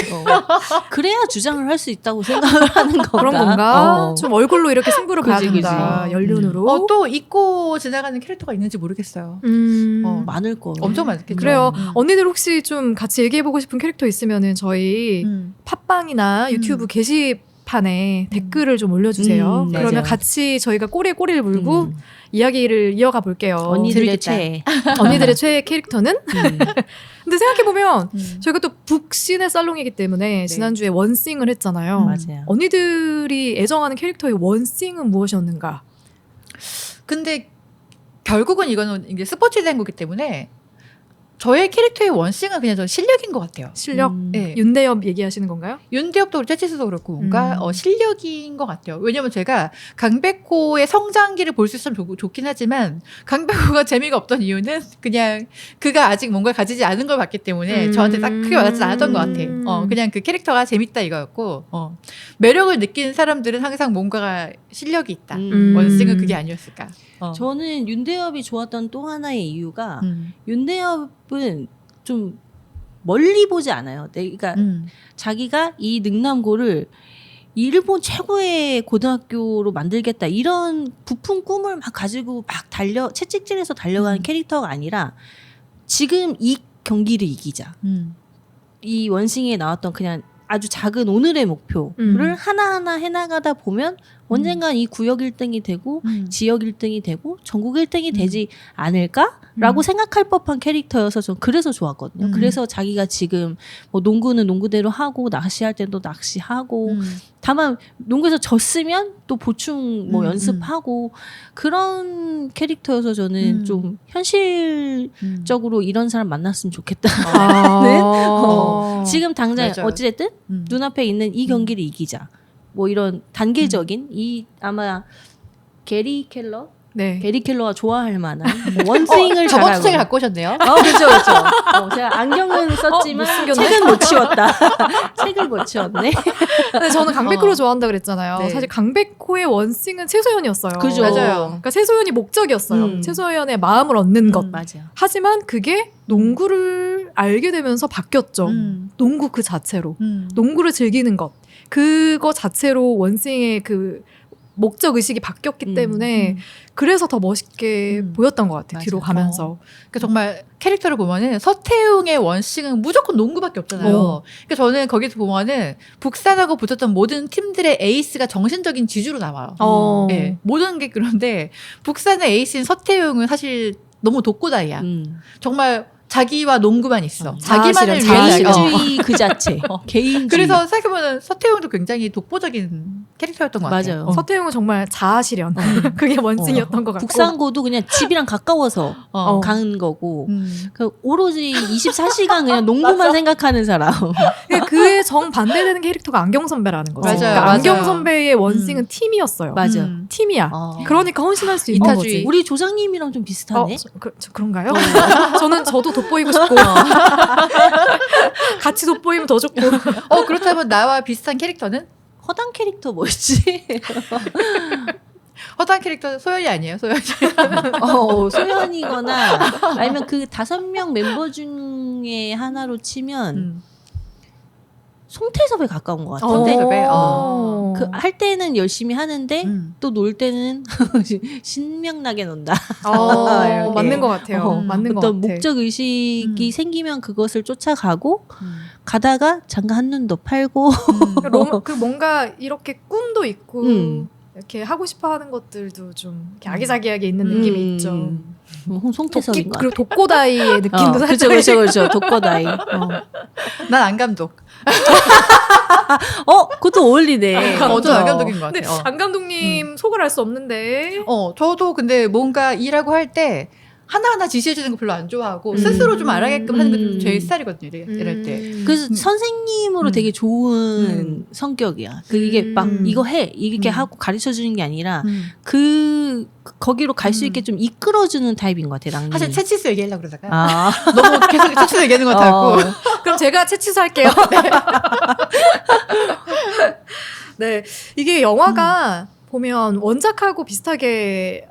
그래야 주장을 할 수 있다고 생각을 하는 건가? 그런 건가? 좀 얼굴로 이렇게 승부를 봐야 된다. 연륜으로. 또 잊고 지나가는 캐릭터가 있는지 모르겠어요. 많을 거. 엄청 많겠죠. 그래요. 언니들 혹시 좀 같이 얘기해보고 싶은 캐릭터 있으면은 저희 팟빵이나 유튜브 게시판에 댓글을 좀 올려주세요. 그러면 맞아요. 같이 저희가 꼬리에 꼬리를 물고 이야기를 이어가 볼게요. 언니들의 재밌겠다. 최애. 언니들의 최애 캐릭터는? 근데 생각해보면 저희가 또 북신의 살롱이기 때문에 지난주에 원싱을 했잖아요. 맞아요. 언니들이 애정하는 캐릭터의 원싱은 무엇이었는가? 근데 결국은 이거는 이제 스포츠에 대한 거기 때문에 저의 캐릭터의 원싱은 그냥 저 실력인 것 같아요. 실력? 네. 윤대엽 얘기하시는 건가요? 윤대엽도 그렇고 채치수도 그렇고 뭔가 실력인 것 같아요. 왜냐면 제가 강백호의 성장기를 볼 수 있으면 좋긴 하지만 강백호가 재미가 없던 이유는 그냥 그가 아직 뭔가를 가지지 않은 걸 봤기 때문에 저한테 딱 크게 와닿지 않았던 것 같아. 그냥 그 캐릭터가 재밌다 이거였고 매력을 느끼는 사람들은 항상 뭔가가 실력이 있다. 원싱은 그게 아니었을까. 저는 윤대엽이 좋았던 또 하나의 이유가 윤대엽은 좀 멀리 보지 않아요. 그러니까 자기가 이 능남고를 일본 최고의 고등학교로 만들겠다 이런 부푼 꿈을 막 가지고 막 채찍질해서 달려가는 캐릭터가 아니라 지금 이 경기를 이기자. 이 원싱에 나왔던 그냥 아주 작은 오늘의 목표를 하나하나 해나가다 보면 언젠간 이 구역 1등이 되고 지역 1등이 되고 전국 1등이 되지 않을까라고 생각할 법한 캐릭터여서 전 그래서 좋았거든요. 그래서 자기가 지금 뭐 농구는 농구대로 하고 낚시할 때도 낚시하고 다만 농구에서 졌으면 또 보충 뭐 연습하고 그런 캐릭터여서 저는 좀 현실적으로 이런 사람 만났으면 좋겠다는 지금 당장 맞아요. 어찌됐든 눈앞에 있는 이 경기를 이기자. 뭐 이런 단계적인 이 아마 게리 켈러? 네. 게리 켈러가 좋아할 만한 뭐 원스윙을 저번 잘하고. 책을 갖고 오셨네요. 그렇죠. 제가 안경은 썼지만 책은 못 치웠다. 책을 못 치웠네. 근데 저는 강백호를 좋아한다 그랬잖아요. 네. 사실 강백호의 원싱은 최소연이었어요. 그죠. 맞아요. 그러니까 최소연이 목적이었어요. 최소연의 마음을 얻는 것. 맞아요. 하지만 그게 농구를 알게 되면서 바뀌었죠. 농구 그 자체로. 농구를 즐기는 것. 그거 자체로 원싱의 그 목적 의식이 바뀌었기 때문에 그래서 더 멋있게 보였던 것 같아요. 맞아. 뒤로 가면서. 그러니까 정말 캐릭터를 보면은 서태웅의 원싱은 무조건 농구밖에 없잖아요. 그러니까 저는 거기서 보면은 북산하고 붙었던 모든 팀들의 에이스가 정신적인 지주로 나와요. 네, 모든 게 그런데 북산의 에이스인 서태웅은 사실 너무 독고다이야. 정말 자기와 농구만 있어. 자아실현, 자기만을 자아실현. 위한 개인주의 그 자체. 개인주의. 그래서 생각해보면 서태웅도 굉장히 독보적인 캐릭터였던 것 같아요. 맞아요. 서태웅은 정말 자아실현. 그게 원숭이였던 것 같고. 국산고도 그냥 집이랑 가까워서 간 거고 그 오로지 24시간 그냥 농구만 생각하는 사람. 그에 정반대되는 캐릭터가 안경 선배라는 거죠. 맞아요, 그러니까 맞아요. 안경 선배의 원숭이는 팀이었어요. 맞아. 팀이야. 어. 그러니까 헌신할 수 있는 이타주의. 거지. 우리 조상님이랑 좀 비슷하네. 그런가요? 저도 돋보이고 싶고 같이 돋보이면 더 좋고. 그렇다면 나와 비슷한 캐릭터는? 허당 캐릭터 뭐였지? 허당 캐릭터 소연이 아니에요? 소연이. 소연이거나 아니면 그 5명 멤버 중에 하나로 치면 송태섭에 가까운 것 같아요. 송태섭에? 그 할 때는 열심히 하는데 또 놀 때는 신명나게 논다. 이렇게. 맞는 것 같아요. 맞는 것 어떤 같아. 목적 의식이 생기면 그것을 쫓아가고 가다가 잠깐 한눈도 팔고 그 뭔가 이렇게 꿈도 있고 이렇게 하고 싶어하는 것들도 좀 이렇게 아기자기하게 있는 느낌이 있죠. 송태섭인 것 그리고 같아요. 독고다이의 느낌도 살짝. 그렇죠. 독거다이. 난 안감독. 그것도 어울리네. 저 안감독인 것 근데 같아요. 안 감독님 속을 알 수 없는데. 저도 근데 뭔가 일하고 할 때 하나하나 지시해주는 거 별로 안 좋아하고 스스로 좀 알아게끔 하는 게 좀 제 스타일이거든요. 이럴 때. 그래서 선생님으로 되게 좋은 성격이야. 이게 막 이거 해 이렇게 하고 가르쳐 주는 게 아니라 거기로 갈 수 있게 좀 이끌어주는 타입인 것 같아. 랑님. 사실 채치수 얘기하려고 그러다가 너무 계속 채치수 얘기하는 것 같아고 그럼 제가 채치수 할게요. 네. 이게 영화가 보면 원작하고 비슷하게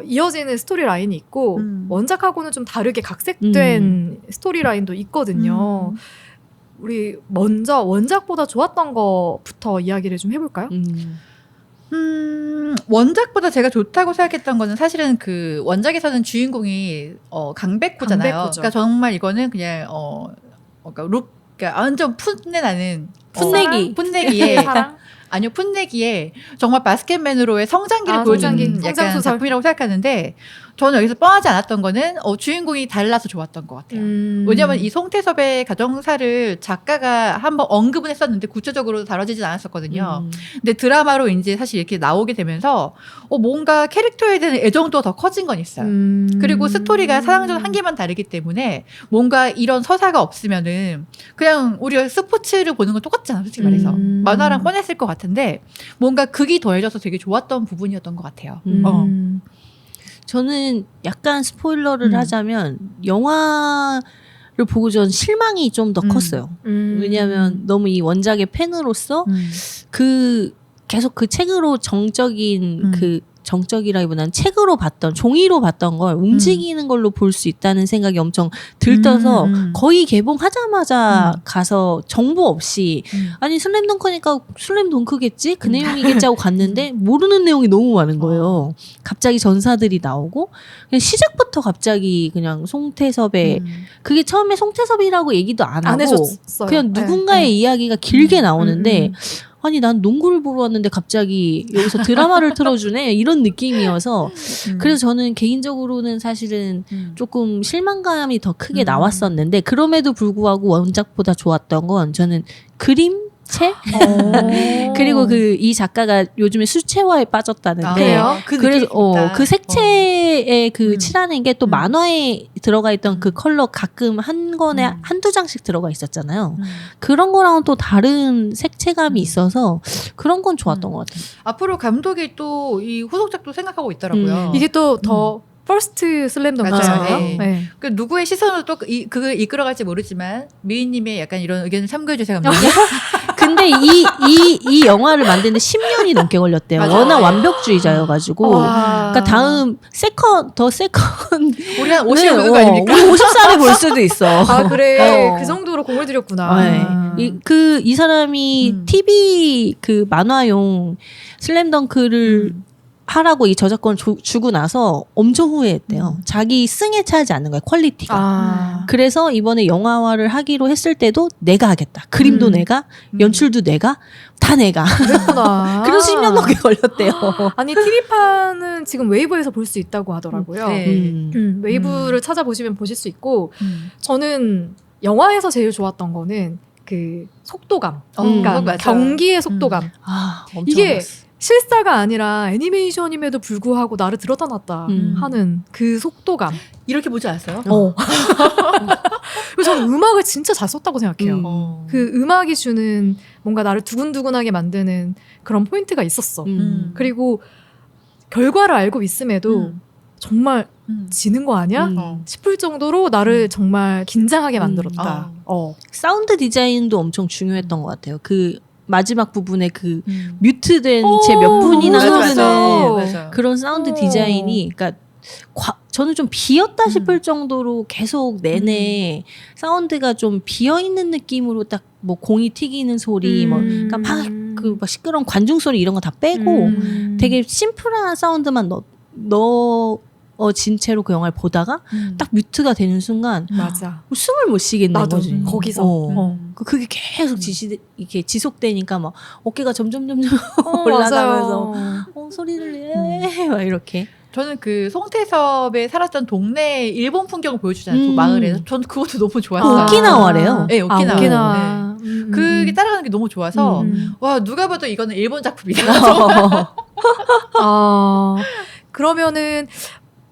이어지는 스토리 라인이 있고 원작하고는 좀 다르게 각색된 스토리 라인도 있거든요. 우리 먼저 원작보다 좋았던 거부터 이야기를 좀 해볼까요? 원작보다 제가 좋다고 생각했던 거는 사실은 그 원작에서는 주인공이 강백호잖아요. 강백호죠. 그러니까 정말 이거는 그냥 그러니까 완전 풋내 나는 풋내기에 사랑? 아니요, 풋내기에 정말 바스켓맨으로의 성장기를 아, 보여주는 성장기. 약간 성장소설. 작품이라고 생각하는데 저는 여기서 뻔하지 않았던 거는 주인공이 달라서 좋았던 것 같아요. 왜냐하면 이 송태섭의 가정사를 작가가 한번 언급은 했었는데 구체적으로 다뤄지진 않았었거든요. 근데 드라마로 이제 사실 이렇게 나오게 되면서 뭔가 캐릭터에 대한 애정도 더 커진 건 있어요. 그리고 스토리가 사랑전 한 개만 다르기 때문에 뭔가 이런 서사가 없으면은 그냥 우리가 스포츠를 보는 건 똑같잖아, 솔직히 말해서. 만화랑 뻔했을 것 같은데 뭔가 극이 더해져서 되게 좋았던 부분이었던 것 같아요. 저는 약간 스포일러를 하자면 영화를 보고 전 실망이 좀 더 컸어요. 왜냐하면 너무 이 원작의 팬으로서 계속 그 책으로 정적이라기보다는 책으로 봤던 종이로 봤던 걸 움직이는 걸로 볼 수 있다는 생각이 엄청 들떠서 거의 개봉하자마자 가서 정보 없이 아니 슬램덩크니까 슬램덩크겠지 그 내용이겠지 하고 갔는데 모르는 내용이 너무 많은 거예요. 갑자기 전사들이 나오고 그냥 시작부터 갑자기 그냥 송태섭의 그게 처음에 송태섭이라고 얘기도 안 하고 해줬어요. 그냥 누군가의 이야기가 길게 나오는데 아니 난 농구를 보러 왔는데 갑자기 여기서 드라마를 틀어주네 이런 느낌이어서 그래서 저는 개인적으로는 사실은 조금 실망감이 더 크게 나왔었는데 그럼에도 불구하고 원작보다 좋았던 건 저는 그림체 그리고 이 작가가 요즘에 수채화에 빠졌다는데 그래요? 그래서 그 색채에 칠하는 게 또 만화에 들어가 있던 그 컬러 가끔 한 권에 한두 장씩 들어가 있었잖아요. 그런 거랑은 또 다른 색채감이 있어서 그런 건 좋았던 것 같아요. 앞으로 감독이 또 이 후속작도 생각하고 있더라고요. 이게 또 더 퍼스트 슬램덩크잖아요. 맞아요. 네. 네. 그 누구의 시선으로 또 그걸 이끌어갈지 모르지만 미희님의 약간 이런 의견을 참고해 주세요. 감독님. 근데 이 영화를 만드는데 10년이 넘게 걸렸대요. 맞아요. 워낙 완벽주의자여가지고. 그러니까 다음 세컨 우리 한 50을 보는 거 아닙니까? 우리 50살에 볼 수도 있어. 아 그래 그 정도로 공을 들였구나. 네. 이 사람이 TV 그 만화용 슬램덩크를 하라고 이 저작권 주고 나서 엄청 후회했대요. 자기 승에 차지 않는 거야, 퀄리티가. 아. 그래서 이번에 영화화를 하기로 했을 때도 내가 하겠다. 그림도 내가, 연출도 내가, 다 내가. 그랬구나. 그래서 10년 넘게 걸렸대요. 아니 TV판은 지금 웨이브에서 볼 수 있다고 하더라고요. 네. 웨이브를 찾아보시면 보실 수 있고 저는 영화에서 제일 좋았던 거는 그 속도감. 그러니까 맞아요. 경기의 속도감. 아, 엄청 이게 어렸어. 실사가 아니라 애니메이션임에도 불구하고 나를 들었다 놨다 하는 그 속도감. 이렇게 보지 않았어요? 그래서 저는 음악을 진짜 잘 썼다고 생각해요. 어. 그 음악이 주는 뭔가 나를 두근두근하게 만드는 그런 포인트가 있었어. 그리고 결과를 알고 있음에도 정말 지는 거 아니야? 싶을 정도로 나를 정말 긴장하게 만들었다. 사운드 디자인도 엄청 중요했던 것 같아요. 그 마지막 부분에 그 뮤트된 채 몇 분이나 맞아, 흐르는 맞아. 그런 사운드 디자인이, 그러니까 저는 좀 비었다 싶을 정도로 계속 내내 사운드가 좀 비어 있는 느낌으로 딱 뭐 공이 튀기는 소리, 뭐 그러니까 막 시끄러운 관중 소리 이런 거 다 빼고 되게 심플한 사운드만 넣어진 채로 그 영화를 보다가 딱 뮤트가 되는 순간 맞아. 숨을 못 쉬겠는 나도 거지. 거기서. 그게 계속 이렇게 지속되니까 막 어깨가 점점 맞아요. 올라가면서 소리를 내 막 이렇게. 저는 그 송태섭의 살았던 동네 일본 풍경을 보여주잖아요. 그 마을에서. 저는 그것도 너무 좋았어요. 오키나와래요. 네, 오키나와. 오키나와. 그게 따라가는 게 너무 좋아서 와 누가 봐도 이거는 일본 작품이다. 그러면은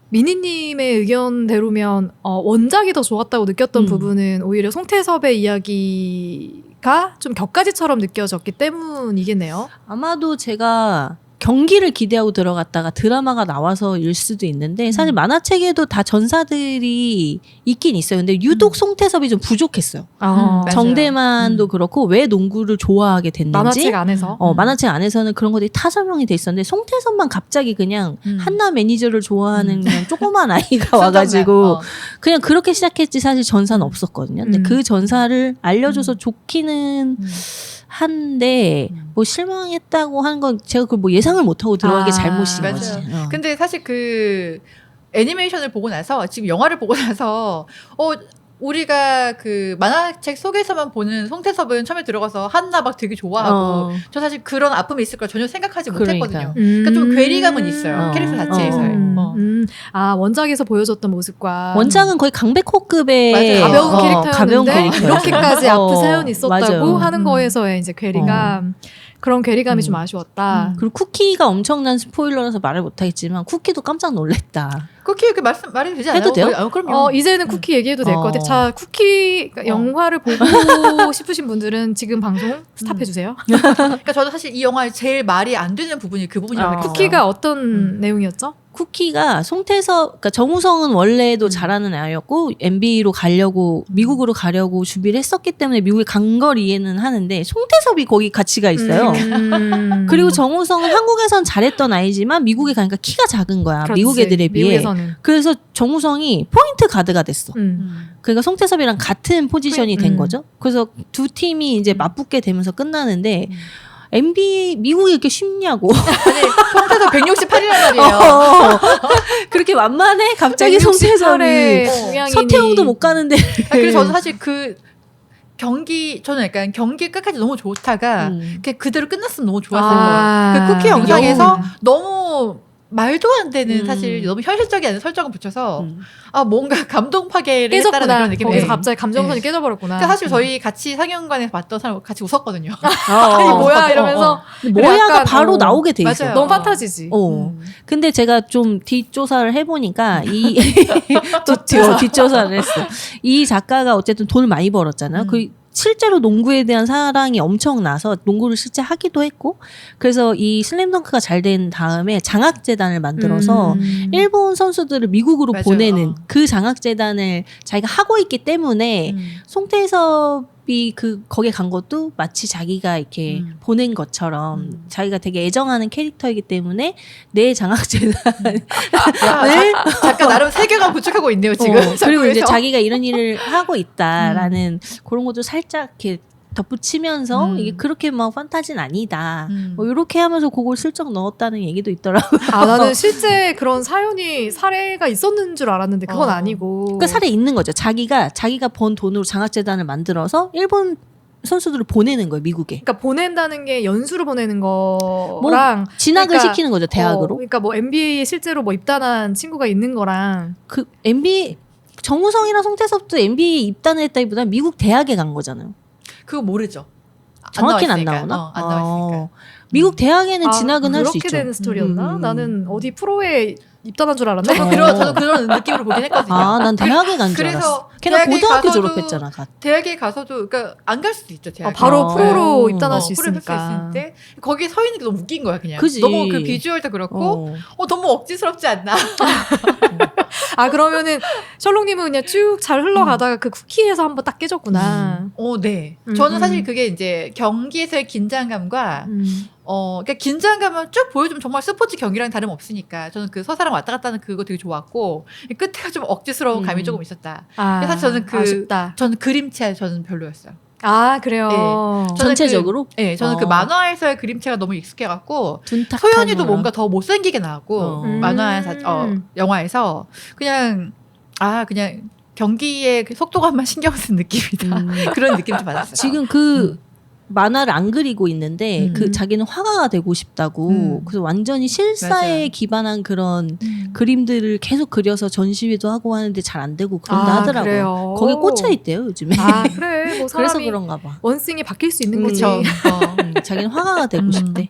미니님의 의견대로면 원작이 더 좋았다고 느꼈던 부분은 오히려 송태섭의 이야기가 좀 격가지처럼 느껴졌기 때문이겠네요. 아마도 제가 경기를 기대하고 들어갔다가 드라마가 나와서일 수도 있는데 사실 만화책에도 다 전사들이 있긴 있어요. 근데 유독 송태섭이 좀 부족했어요. 맞아요. 정대만도 그렇고 왜 농구를 좋아하게 됐는지 만화책 안에서. 만화책 안에서는 그런 것들이 다 설명이 돼 있었는데 송태섭만 갑자기 그냥 한나 매니저를 좋아하는 그냥 조그만 아이가 와가지고 그냥 그렇게 시작했지 사실 전사는 없었거든요. 근데 그 전사를 알려줘서 좋기는 한데 뭐 실망했다고 하는 건 제가 그걸 뭐 예상을 못하고 들어가기 잘못인 맞아요. 거지. 근데 사실 그 애니메이션을 보고 나서 지금 영화를 보고 나서 우리가 그 만화책 속에서만 보는 송태섭은 처음에 들어가서 한나 막 되게 좋아하고 저 사실 그런 아픔이 있을 걸 전혀 생각하지 못했거든요. 그러니까 좀 괴리감은 있어요. 캐릭터 자체에서의. 원작에서 보여줬던 모습과 원작은 거의 강백호급의 가벼운 캐릭터였는데 가벼운 캐릭터. 이렇게까지 아픈 사연이 있었다고 맞아요. 하는 거에서의 이제 괴리감. 그런 괴리감이 좀 아쉬웠다. 그리고 쿠키가 엄청난 스포일러라서 말을 못하겠지만 쿠키도 깜짝 놀랐다. 쿠키 이렇게 말이 되지 않아요? 해도 돼요? 그럼요. 이제는 쿠키 얘기해도 될 것 같아요. 자, 쿠키 영화를 보고 싶으신 분들은 지금 방송 스탑해주세요. 그러니까 저는 사실 이 영화의 제일 말이 안 되는 부분이 그 부분이라고 생각해요. 쿠키가 어떤 내용이었죠? 쿠키가 그러니까 정우성은 원래도 잘하는 아이였고 MB로 가려고 미국으로 가려고 준비를 했었기 때문에 미국에 간 걸 이해는 하는데 송태섭이 거기 가치가 있어요. 그리고 정우성은 한국에선 잘했던 아이지만 미국에 가니까 키가 작은 거야. 그렇지. 미국 애들에 비해. 미국에서는. 그래서 정우성이 포인트 가드가 됐어. 그러니까 송태섭이랑 같은 포지션이 된 거죠. 그래서 두 팀이 이제 맞붙게 되면서 끝나는데 MB 미국이 이렇게 쉽냐고. 아니 송태섭 168이란 말이에요. 그렇게 완만해? 갑자기 송태섭이 서태웅도 못 가는데. 그래서 저는 사실 저는 약간 경기 끝까지 너무 좋다가 그대로 끝났으면 너무 좋았을 거예요. 그 쿠키 영상에서 너무 말도 안 되는 사실 너무 현실적이 않은 설정을 붙여서 뭔가 감동 파괴를 했다는 그런 느낌이 거기서 갑자기 감정선이 깨져버렸구나. 그러니까 사실 저희 같이 상영관에서 봤던 사람 같이 웃었거든요. 아니 뭐야 이러면서 뭐야가 바로 나오게 돼 있어. 맞아요. 너무 판타지지. 근데 제가 좀 뒷조사를 해보니까 뒷조사를 했어. 이 작가가 어쨌든 돈을 많이 벌었잖아요. 실제로 농구에 대한 사랑이 엄청나서 농구를 실제 하기도 했고 그래서 이 슬램덩크가 잘 된 다음에 장학재단을 만들어서 일본 선수들을 미국으로 맞아요. 보내는 그 장학재단을 자기가 하고 있기 때문에 송태섭이 거기에 간 것도 마치 자기가 이렇게 보낸 것처럼 자기가 되게 애정하는 캐릭터이기 때문에 내 장학재단을 잠깐 나름 세계관 구축하고 있네요 지금. 그리고 이제 자기가 이런 일을 하고 있다라는 그런 것도 살짝 이렇게 덧붙이면서 이게 그렇게 막 판타지는 아니다. 음. 뭐 이렇게 하면서 그걸 슬쩍 넣었다는 얘기도 있더라고요. 아, 나는 실제 그런 사례가 있었는 줄 알았는데 그건 아니고. 그러니까 사례 있는 거죠. 자기가 번 돈으로 장학재단을 만들어서 일본 선수들을 보내는 거예요, 미국에. 그러니까 보낸다는 게 연수를 보내는 거랑 진학을 그러니까, 시키는 거죠, 대학으로. 그러니까 뭐 NBA에 실제로 뭐 입단한 친구가 있는 거랑 그 NBA 정우성이랑 송태섭도 NBA에 입단을 했다기보다 미국 대학에 간 거잖아요. 그거 모르죠. 정확히는 안 나와 있으니까. 나오나? 안 나와 있으니까. 미국 대학에는 진학은 할 수 있죠. 그렇게 되는 스토리였나? 나는 어디 프로에 입단한 줄 알았네. 저도 그런 느낌으로 보긴 했거든요. 아, 난 대학에 간 줄 그래서 알았어. 걔는 대학에 고등학교 가서도- 졸업했잖아. 대학에 가서도 그러니까 안 갈 수도 있죠. 대학. 바로 어. 프로로 입단할 수 프로에 있으니까. 있을 때 거기 서 있는 게 너무 웃긴 거야 그냥. 그지. 너무 그 비주얼도 그렇고 너무 억지스럽지 않나? 아, 그러면은 셜록님은 그냥 쭉 잘 흘러가다가 그 쿠키에서 한번 딱 깨졌구나. 네. 음, 저는 음. 사실 그게 이제 경기에서의 긴장감과 음. 그러니까 긴장감을 쭉 보여주면 정말 스포츠 경기랑 다름 없으니까 저는 그 서사랑 왔다 갔다 하는 그거 되게 좋았고 끝에가 좀 억지스러운 감이 조금 있었다. 아, 그래서 저는 아쉽다. 저는 그림체 저는 별로였어요. 아, 그래요. 저는 전체적으로? 네, 저는 그 만화에서의 그림체가 너무 익숙해갖고 둔탁한 소연이도 거랑. 뭔가 더 못생기게 나왔고 영화에서 그냥 경기의 그 속도감만 신경 쓴 느낌이다. 그런 느낌 좀 받았어요. 지금 그 만화를 안 그리고 있는데 그 음. 자기는 화가가 되고 싶다고 그래서 완전히 실사에 맞아요. 기반한 그런 그림들을 계속 그려서 전시회도 하고 하는데 잘 안 되고 그런다 하더라고요. 그래요? 거기에 꽂혀 있대요 요즘에. 아, 그래. 뭐 그래서 사람이 그런가 봐. 원숭이 바뀔 수 있는 거지. 그렇죠. 자기는 화가가 되고 싶대.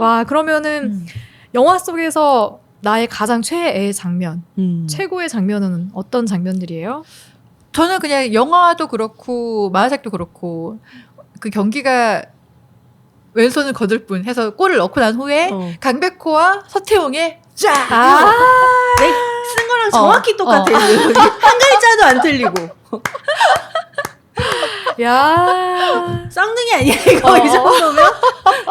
와, 그러면은 영화 속에서 나의 가장 최애 장면, 최고의 장면은 어떤 장면들이에요? 저는 그냥 영화도 그렇고 만화책도 그렇고 그 경기가 왼손을 거들 뿐 해서 골을 넣고 난 후에 강백호와 서태웅의 쫙! 쓴 거랑 정확히 똑같아. 한 글자도 안 틀리고. 야, 쌍둥이 아니야 이거 이 정도면?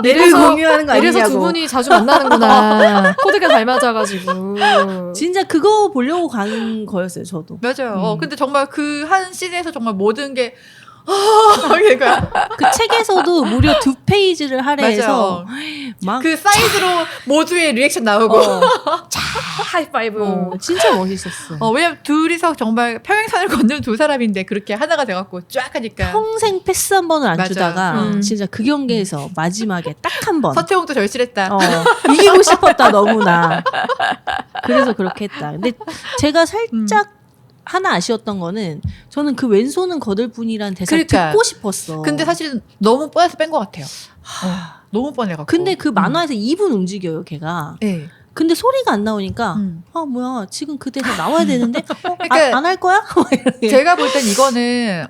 뇌를 이래서- 공유하는 거 이래서 아니냐고. 두 분이 자주 만나는구나. 코드가 잘 맞아가지고. 진짜 그거 보려고 간 거였어요 저도. 맞아요. 근데 정말 그 한 씬에서 정말 모든 게 그러니까 그 책에서도 무려 2페이지를 할애해서 막 그 사이즈로 모두의 리액션 나오고 하이파이브. 진짜 멋있었어. 왜냐면 둘이서 정말 평행선을 걷는 두 사람인데 그렇게 하나가 돼갖고 쫙 하니까 평생 패스 한 번을 안 맞아. 주다가 진짜 그 경기에서 마지막에 딱 한 번. 서태웅도 절실했다. 이기고 싶었다 너무나. 그래서 그렇게 했다. 근데 제가 살짝 하나 아쉬웠던 거는 저는 그 왼손은 거들 뿐이라는 대사 그러니까. 듣고 싶었어. 근데 사실 너무 뻔해서 뺀 것 같아요. 너무 뻔해갖고. 근데 그 만화에서 입은 움직여요 걔가. 네. 근데 소리가 안 나오니까 아 뭐야 지금 그 대사 나와야 되는데 그러니까 안 할 거야? 제가 볼 땐 이거는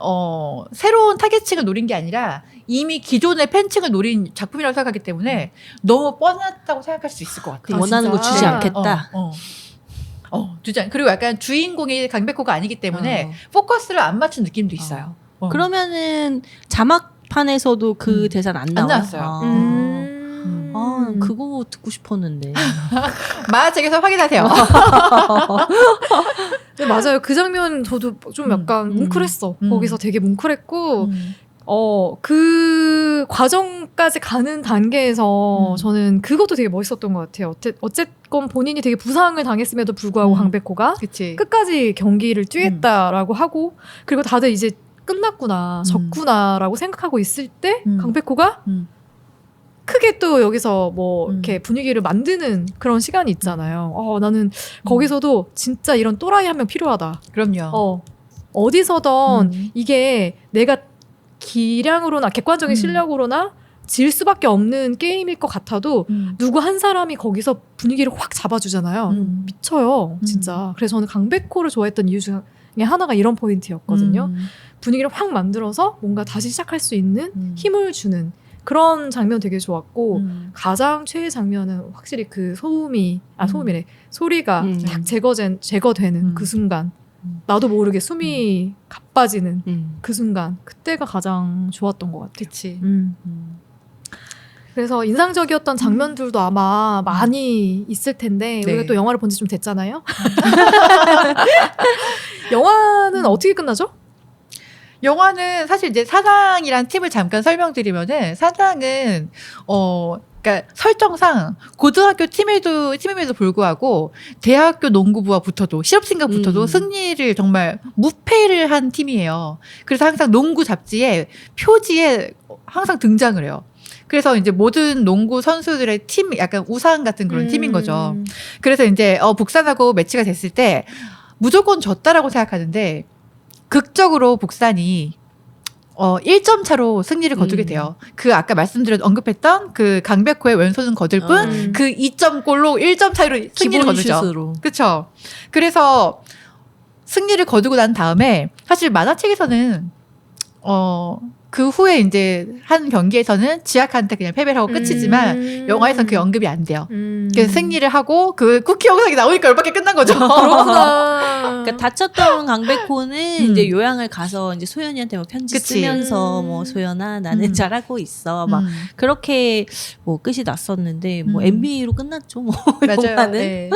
새로운 타겟층을 노린 게 아니라 이미 기존의 팬층을 노린 작품이라고 생각하기 때문에 너무 뻔했다고 생각할 수 있을 것 같아요. 원하는 거 주지 진짜? 않겠다. 주지 않. 그리고 약간 주인공이 강백호가 아니기 때문에 포커스를 안 맞춘 느낌도 있어요. 그러면은 자막판에서도 그 대사는 안 나와요. 나왔어요. 아, 그거 듣고 싶었는데. 만화책에서 확인하세요. 네, 맞아요. 그 장면 저도 좀 약간 뭉클했어. 거기서 되게 뭉클했고, 그 과정까지 가는 단계에서 저는 그것도 되게 멋있었던 것 같아요. 어쨌건 본인이 되게 부상을 당했음에도 불구하고 강백호가 그치. 끝까지 경기를 뛰겠다라고 하고, 그리고 다들 이제 끝났구나, 졌구나라고 생각하고 있을 때 강백호가 크게 또 여기서 뭐 이렇게 분위기를 만드는 그런 시간이 있잖아요. 나는 거기서도 진짜 이런 또라이 한 명 필요하다. 그럼요. 어디서든 이게 내가 기량으로나 객관적인 실력으로나 질 수밖에 없는 게임일 것 같아도 누구 한 사람이 거기서 분위기를 확 잡아주잖아요. 미쳐요, 진짜. 그래서 저는 강백호를 좋아했던 이유 중에 하나가 이런 포인트였거든요. 분위기를 확 만들어서 뭔가 다시 시작할 수 있는 힘을 주는 그런 장면 되게 좋았고 가장 최애 장면은 확실히 그 소리가 딱 제거되는 그 순간 나도 모르게 숨이 가빠지는 그 순간 그때가 가장 좋았던 것 같아요. 그치. 그래서 인상적이었던 장면들도 아마 많이 있을 텐데 네. 우리가 또 영화를 본 지 좀 됐잖아요. 영화는 어떻게 끝나죠? 영화는 사실 이제 사장이란 팀을 잠깐 설명드리면은 사장은 그러니까 설정상 고등학교 팀임에도 불구하고 대학교 농구부와 붙어도 실업생과 붙어도 승리를 정말 무패를 한 팀이에요. 그래서 항상 농구 잡지에 표지에 항상 등장을 해요. 그래서 이제 모든 농구 선수들의 팀 약간 우상 같은 그런 팀인 거죠. 그래서 이제 북산하고 매치가 됐을 때 무조건 졌다라고 생각하는데 극적으로 북산이 1점 차로 승리를 거두게 돼요. 그 아까 언급했던 그 강백호의 왼손은 거들 뿐 그 2점 골로 1점 차이로 승리를 거두죠. 그렇죠. 그래서 승리를 거두고 난 다음에 사실 만화책에서는 그 후에 이제 한 경기에서는 지학한테 그냥 패배를 하고 끝이지만 영화에서는 그 언급이 안 돼요. 그래서 승리를 하고 그 쿠키 영상이 나오니까 열받게 끝난 거죠. 그렇구나. 그러니까 다쳤던 강백호는 이제 요양을 가서 이제 소연이한테 뭐 편지 그치. 쓰면서 뭐 소연아 나는 잘하고 있어 막 그렇게 뭐 끝이 났었는데 뭐 NBA로 끝났죠 뭐 맞아요. 영화는. 네.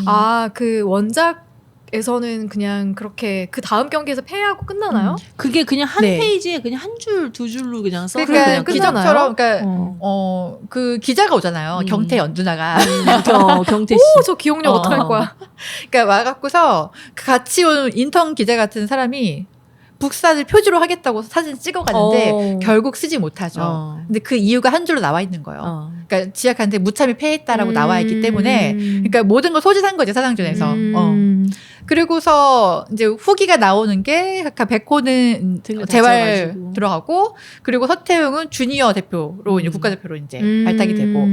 아, 그 원작에서는 그냥 그렇게 그 다음 경기에서 패하고 끝나나요? 그게 그냥 한 네. 페이지에 그냥 한 줄 두 줄로 그냥 써서 그러니까 그냥 끝나나요? 기적처럼 그러니까 어. 그 기자가 오잖아요. 경태 연두나가. 경태 씨. 오, 저 기억력 어떡할 거야. 그러니까 와갖고서 같이 온 인턴 기자 같은 사람이 북산을 표지로 하겠다고 사진 찍어가는데 결국 쓰지 못하죠. 근데 그 이유가 한 줄로 나와 있는 거예요. 그러니까 지학한테 무참히 패했다라고 나와 있기 때문에 그러니까 모든 걸 소진한 거죠 사상전에서. 그리고서 이제 후기가 나오는 게 아까 백호는 등을 재활 다쳐가지고. 들어가고 그리고 서태웅은 주니어 대표로 이제 국가대표로 이제 발탁이 되고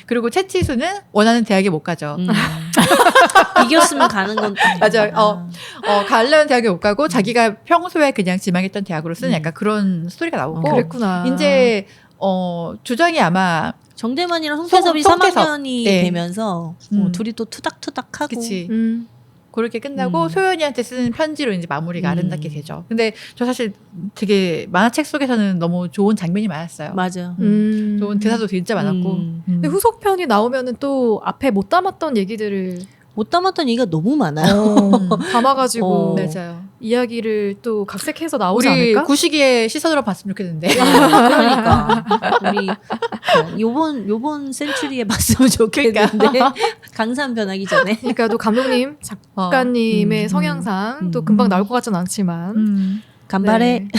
그리고 채치수는 원하는 대학에 못 가죠. 이겼으면 가는 건 맞아요. 가려는 대학에 못 가고 자기가 평소에 그냥 지망했던 대학으로 쓰는 약간 그런 스토리가 나오고 그랬구나. 이제 주장이 아마 정대만이랑 송태섭이 송태섭. 3학년이 네. 되면서 둘이 또 투닥투닥하고 그치. 그렇게 끝나고 소연이한테 쓰는 편지로 이제 마무리가 아름답게 되죠. 근데 저 사실 되게 만화책 속에서는 너무 좋은 장면이 많았어요. 맞아. 좋은 대사도 진짜 많았고. 근데 후속편이 나오면은 또 앞에 못 담았던 얘기들을 못 담았던 얘기가 너무 많아요. 담아가지고 맞아요. 이야기를 또 각색해서 나오지 우리 않을까? 구시기의 시선으로 봤으면 좋겠는데. 그러니까 우리 요번 센츄리에 봤으면 좋겠는데 강산 변하기 전에. 그러니까 또 감독님, 작가님의 성향상 또 금방 나올 것 같진 않지만 간발해. 네.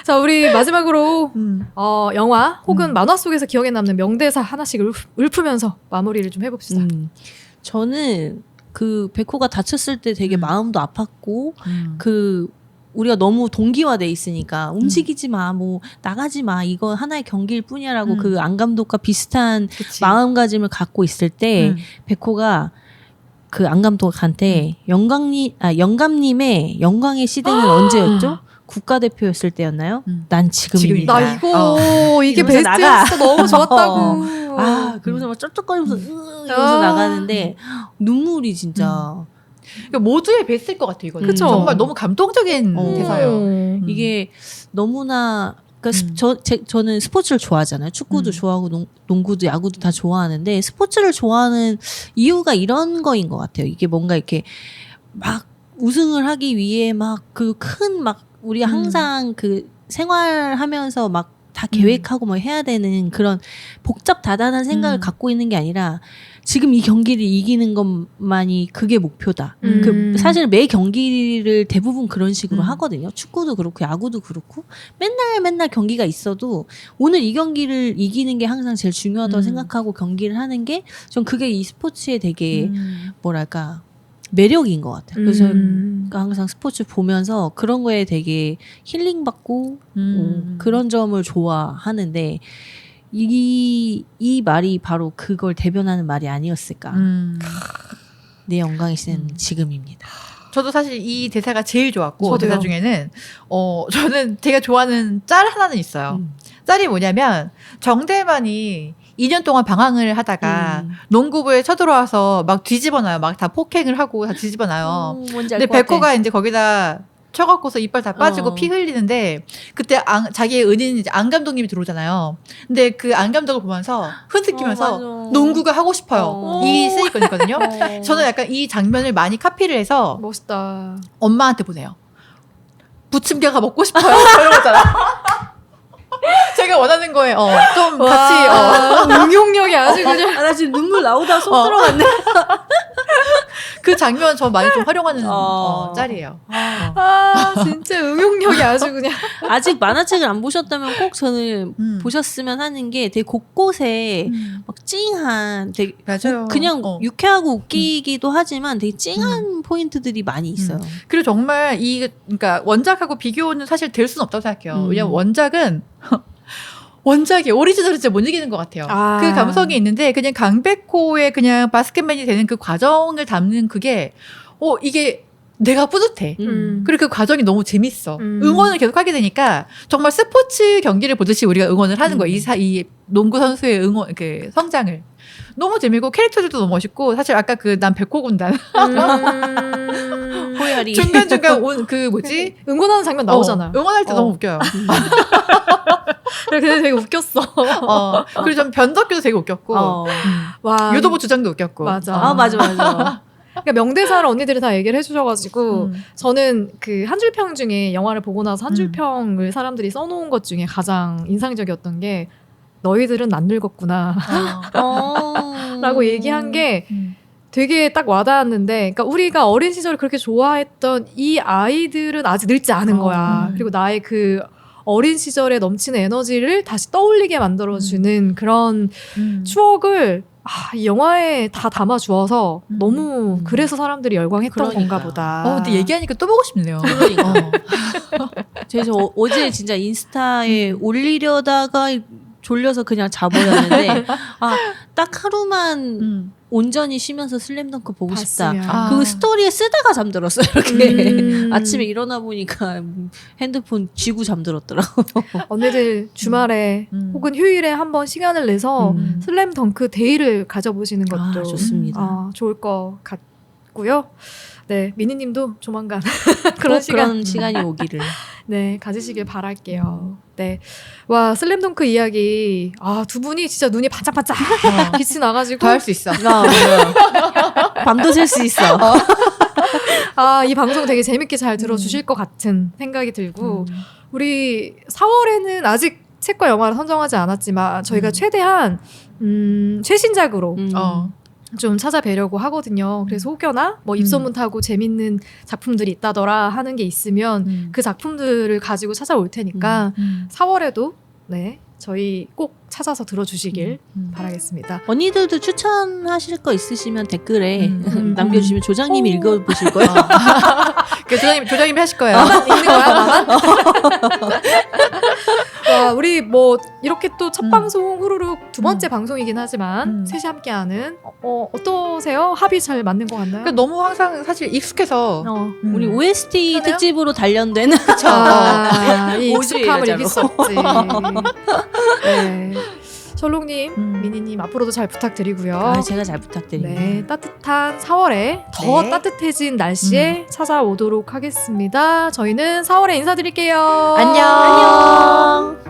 자, 우리 마지막으로 영화 혹은 만화 속에서 기억에 남는 명대사 하나씩 읊으면서 마무리를 좀 해봅시다. 저는 그 백호가 다쳤을 때 되게 마음도 아팠고 그 우리가 너무 동기화돼 있으니까 움직이지 마, 뭐 나가지 마, 이거 하나의 경기일 뿐이야라고 그 안 감독과 비슷한 그치. 마음가짐을 갖고 있을 때 백호가 그 안 감독한테 영감님의 영광의 시대는 언제였죠? 국가대표였을 때였나요? 난 지금입니다. 지금이다. 나 이거 이게 이러면서 베스트였어. 너무 좋았다고. 그러면서 막 쩔쩔거리면서 이러면서 나가는데 눈물이 진짜 그러니까 모두의 베스트일 것 같아요. 이거는 그쵸? 정말 너무 감동적인 대사예요. 이게 너무나 그러니까 저는 스포츠를 좋아하잖아요. 축구도 좋아하고 농구도 야구도 다 좋아하는데 스포츠를 좋아하는 이유가 이런 거인 것 같아요. 이게 뭔가 이렇게 막 우승을 하기 위해 막 그 큰 막 우리 항상 그 생활하면서 막 다 계획하고 뭐 해야 되는 그런 복잡 다단한 생각을 갖고 있는 게 아니라 지금 이 경기를 이기는 것만이 그게 목표다. 그 사실 매 경기를 대부분 그런 식으로 하거든요. 축구도 그렇고 야구도 그렇고 맨날 경기가 있어도 오늘 이 경기를 이기는 게 항상 제일 중요하다고 생각하고 경기를 하는 게 전 그게 이 스포츠에 되게 뭐랄까 매력인 것 같아요. 그래서 항상 스포츠 보면서 그런 거에 되게 힐링받고 그런 점을 좋아하는데 이 말이 바로 그걸 대변하는 말이 아니었을까. 내 영광의 시대는 지금입니다. 저도 사실 이 대사가 제일 좋았고 저도요. 대사 중에는 저는 제가 좋아하는 짤 하나는 있어요. 짤이 뭐냐면 정대만이 2년 동안 방황을 하다가 농구부에 쳐들어와서 막 뒤집어놔요. 막 다 폭행을 하고 다 뒤집어놔요. 뭔지 알 근데 것 같아. 백호가 이제 거기다 쳐갖고서 이빨 다 빠지고 피 흘리는데 그때 자기의 은인 이제 안 감독님이 들어오잖아요. 근데 그 안 감독을 보면서 흐느끼면서 맞아. 농구가 하고 싶어요. 이 쓰니거든요. 어. 저는 약간 이 장면을 많이 카피를 해서 멋있다. 엄마한테 보내요. 부침개가 먹고 싶어요. 이런 거잖아. 제가 원하는 거에 좀 같이 응용력이 아주 그냥. 나 지금 눈물 나오다 손 들어갔네. 그 장면 저 많이 좀 활용하는 짤이에요. 아 진짜 응용력이 아주 그냥. 아직 만화책을 안 보셨다면 꼭 저는 보셨으면 하는 게 되게 곳곳에 막 찡한 되게 맞아요. 그냥 유쾌하고 웃기기도 하지만 되게 찡한 포인트들이 많이 있어요. 그리고 정말 그러니까 원작하고 비교는 사실 될 수는 없다고 생각해요. 왜냐면 원작은 원작이 오리지널을 진짜 못 이기는 것 같아요. 그 감성이 있는데 그냥 강백호의 그냥 바스켓맨이 되는 그 과정을 담는 그게 이게 내가 뿌듯해. 그리고 그 과정이 너무 재밌어. 응원을 계속 하게 되니까 정말 스포츠 경기를 보듯이 우리가 응원을 하는 거예요. 이 농구 선수의 응원 그 성장을. 너무 재미고 캐릭터들도 너무 멋있고 사실 아까 난 백호군단 호열이 중간중간 온 그 뭐지 응원하는 장면 나오잖아요. 응원할 때 너무 웃겨요. 그래서 되게 웃겼어. 그리고 좀 변덕규도 되게 웃겼고 와 유도부 주장도 웃겼고 맞아. 맞아. 그러니까 명대사를 언니들이 다 얘기를 해주셔가지고 저는 그 한 줄 평 중에 영화를 보고 나서 한 줄 평을 사람들이 써놓은 것 중에 가장 인상적이었던 게 너희들은 안 늙었구나 라고 얘기한 게 되게 딱 와닿았는데 그러니까 우리가 어린 시절에 그렇게 좋아했던 이 아이들은 아직 늙지 않은 거야. 그리고 나의 그 어린 시절에 넘치는 에너지를 다시 떠올리게 만들어주는 그런 추억을 이 영화에 다 담아주어서 너무 그래서 사람들이 열광했던 건가 보다. 근데 얘기하니까 또 보고 싶네요. 그러니까. 제가 어제 진짜 인스타에 올리려다가 졸려서 그냥 자버렸는데 딱 하루만 온전히 쉬면서 슬램덩크 보고 싶다. 그 스토리에 쓰다가 잠들었어요. 이렇게 아침에 일어나 보니까 핸드폰 쥐고 잠들었더라고. 언니들 주말에 혹은 휴일에 한번 시간을 내서 슬램덩크 데이를 가져보시는 것도 좋습니다. 좋을 것 같고요. 네, 미니님도 조만간 그런 시간이 오기를. 네, 가지시길 바랄게요. 네, 와 슬램덩크 이야기 두 분이 진짜 눈이 반짝반짝 빛이 나가지고 더 할 수 있어. 밤도 셀 수 있어. 이 방송 되게 재밌게 잘 들어주실 것 같은 생각이 들고 우리 4월에는 아직 책과 영화를 선정하지 않았지만 저희가 최대한 최신작으로 좀 찾아뵈려고 하거든요. 그래서 혹여나 뭐 입소문 타고 재밌는 작품들이 있다더라 하는 게 있으면 그 작품들을 가지고 찾아올 테니까 4월에도 네 저희 꼭 찾아서 들어주시길 바라겠습니다. 언니들도 추천하실 거 있으시면 댓글에 남겨주시면 조장님이 읽어보실 거예요. 조장님이 하실 거예요. 있는 거야 나만? 와 우리 뭐 이렇게 또 첫 방송 후루룩 두 번째 방송이긴 하지만 셋이 함께하는 어떠세요? 합이 잘 맞는 것 같나요? 그러니까 너무 항상 사실 익숙해서 우리 OST 그러네요? 특집으로 단련된 이 오지 익숙함을 여자로. 이길 수 없지. 네. 철롱님, 미니님 앞으로도 잘 부탁드리고요. 제가 잘 부탁드립니다. 네, 따뜻한 4월에 더 네. 따뜻해진 날씨에 찾아오도록 하겠습니다. 저희는 4월에 인사드릴게요. 안녕. 안녕.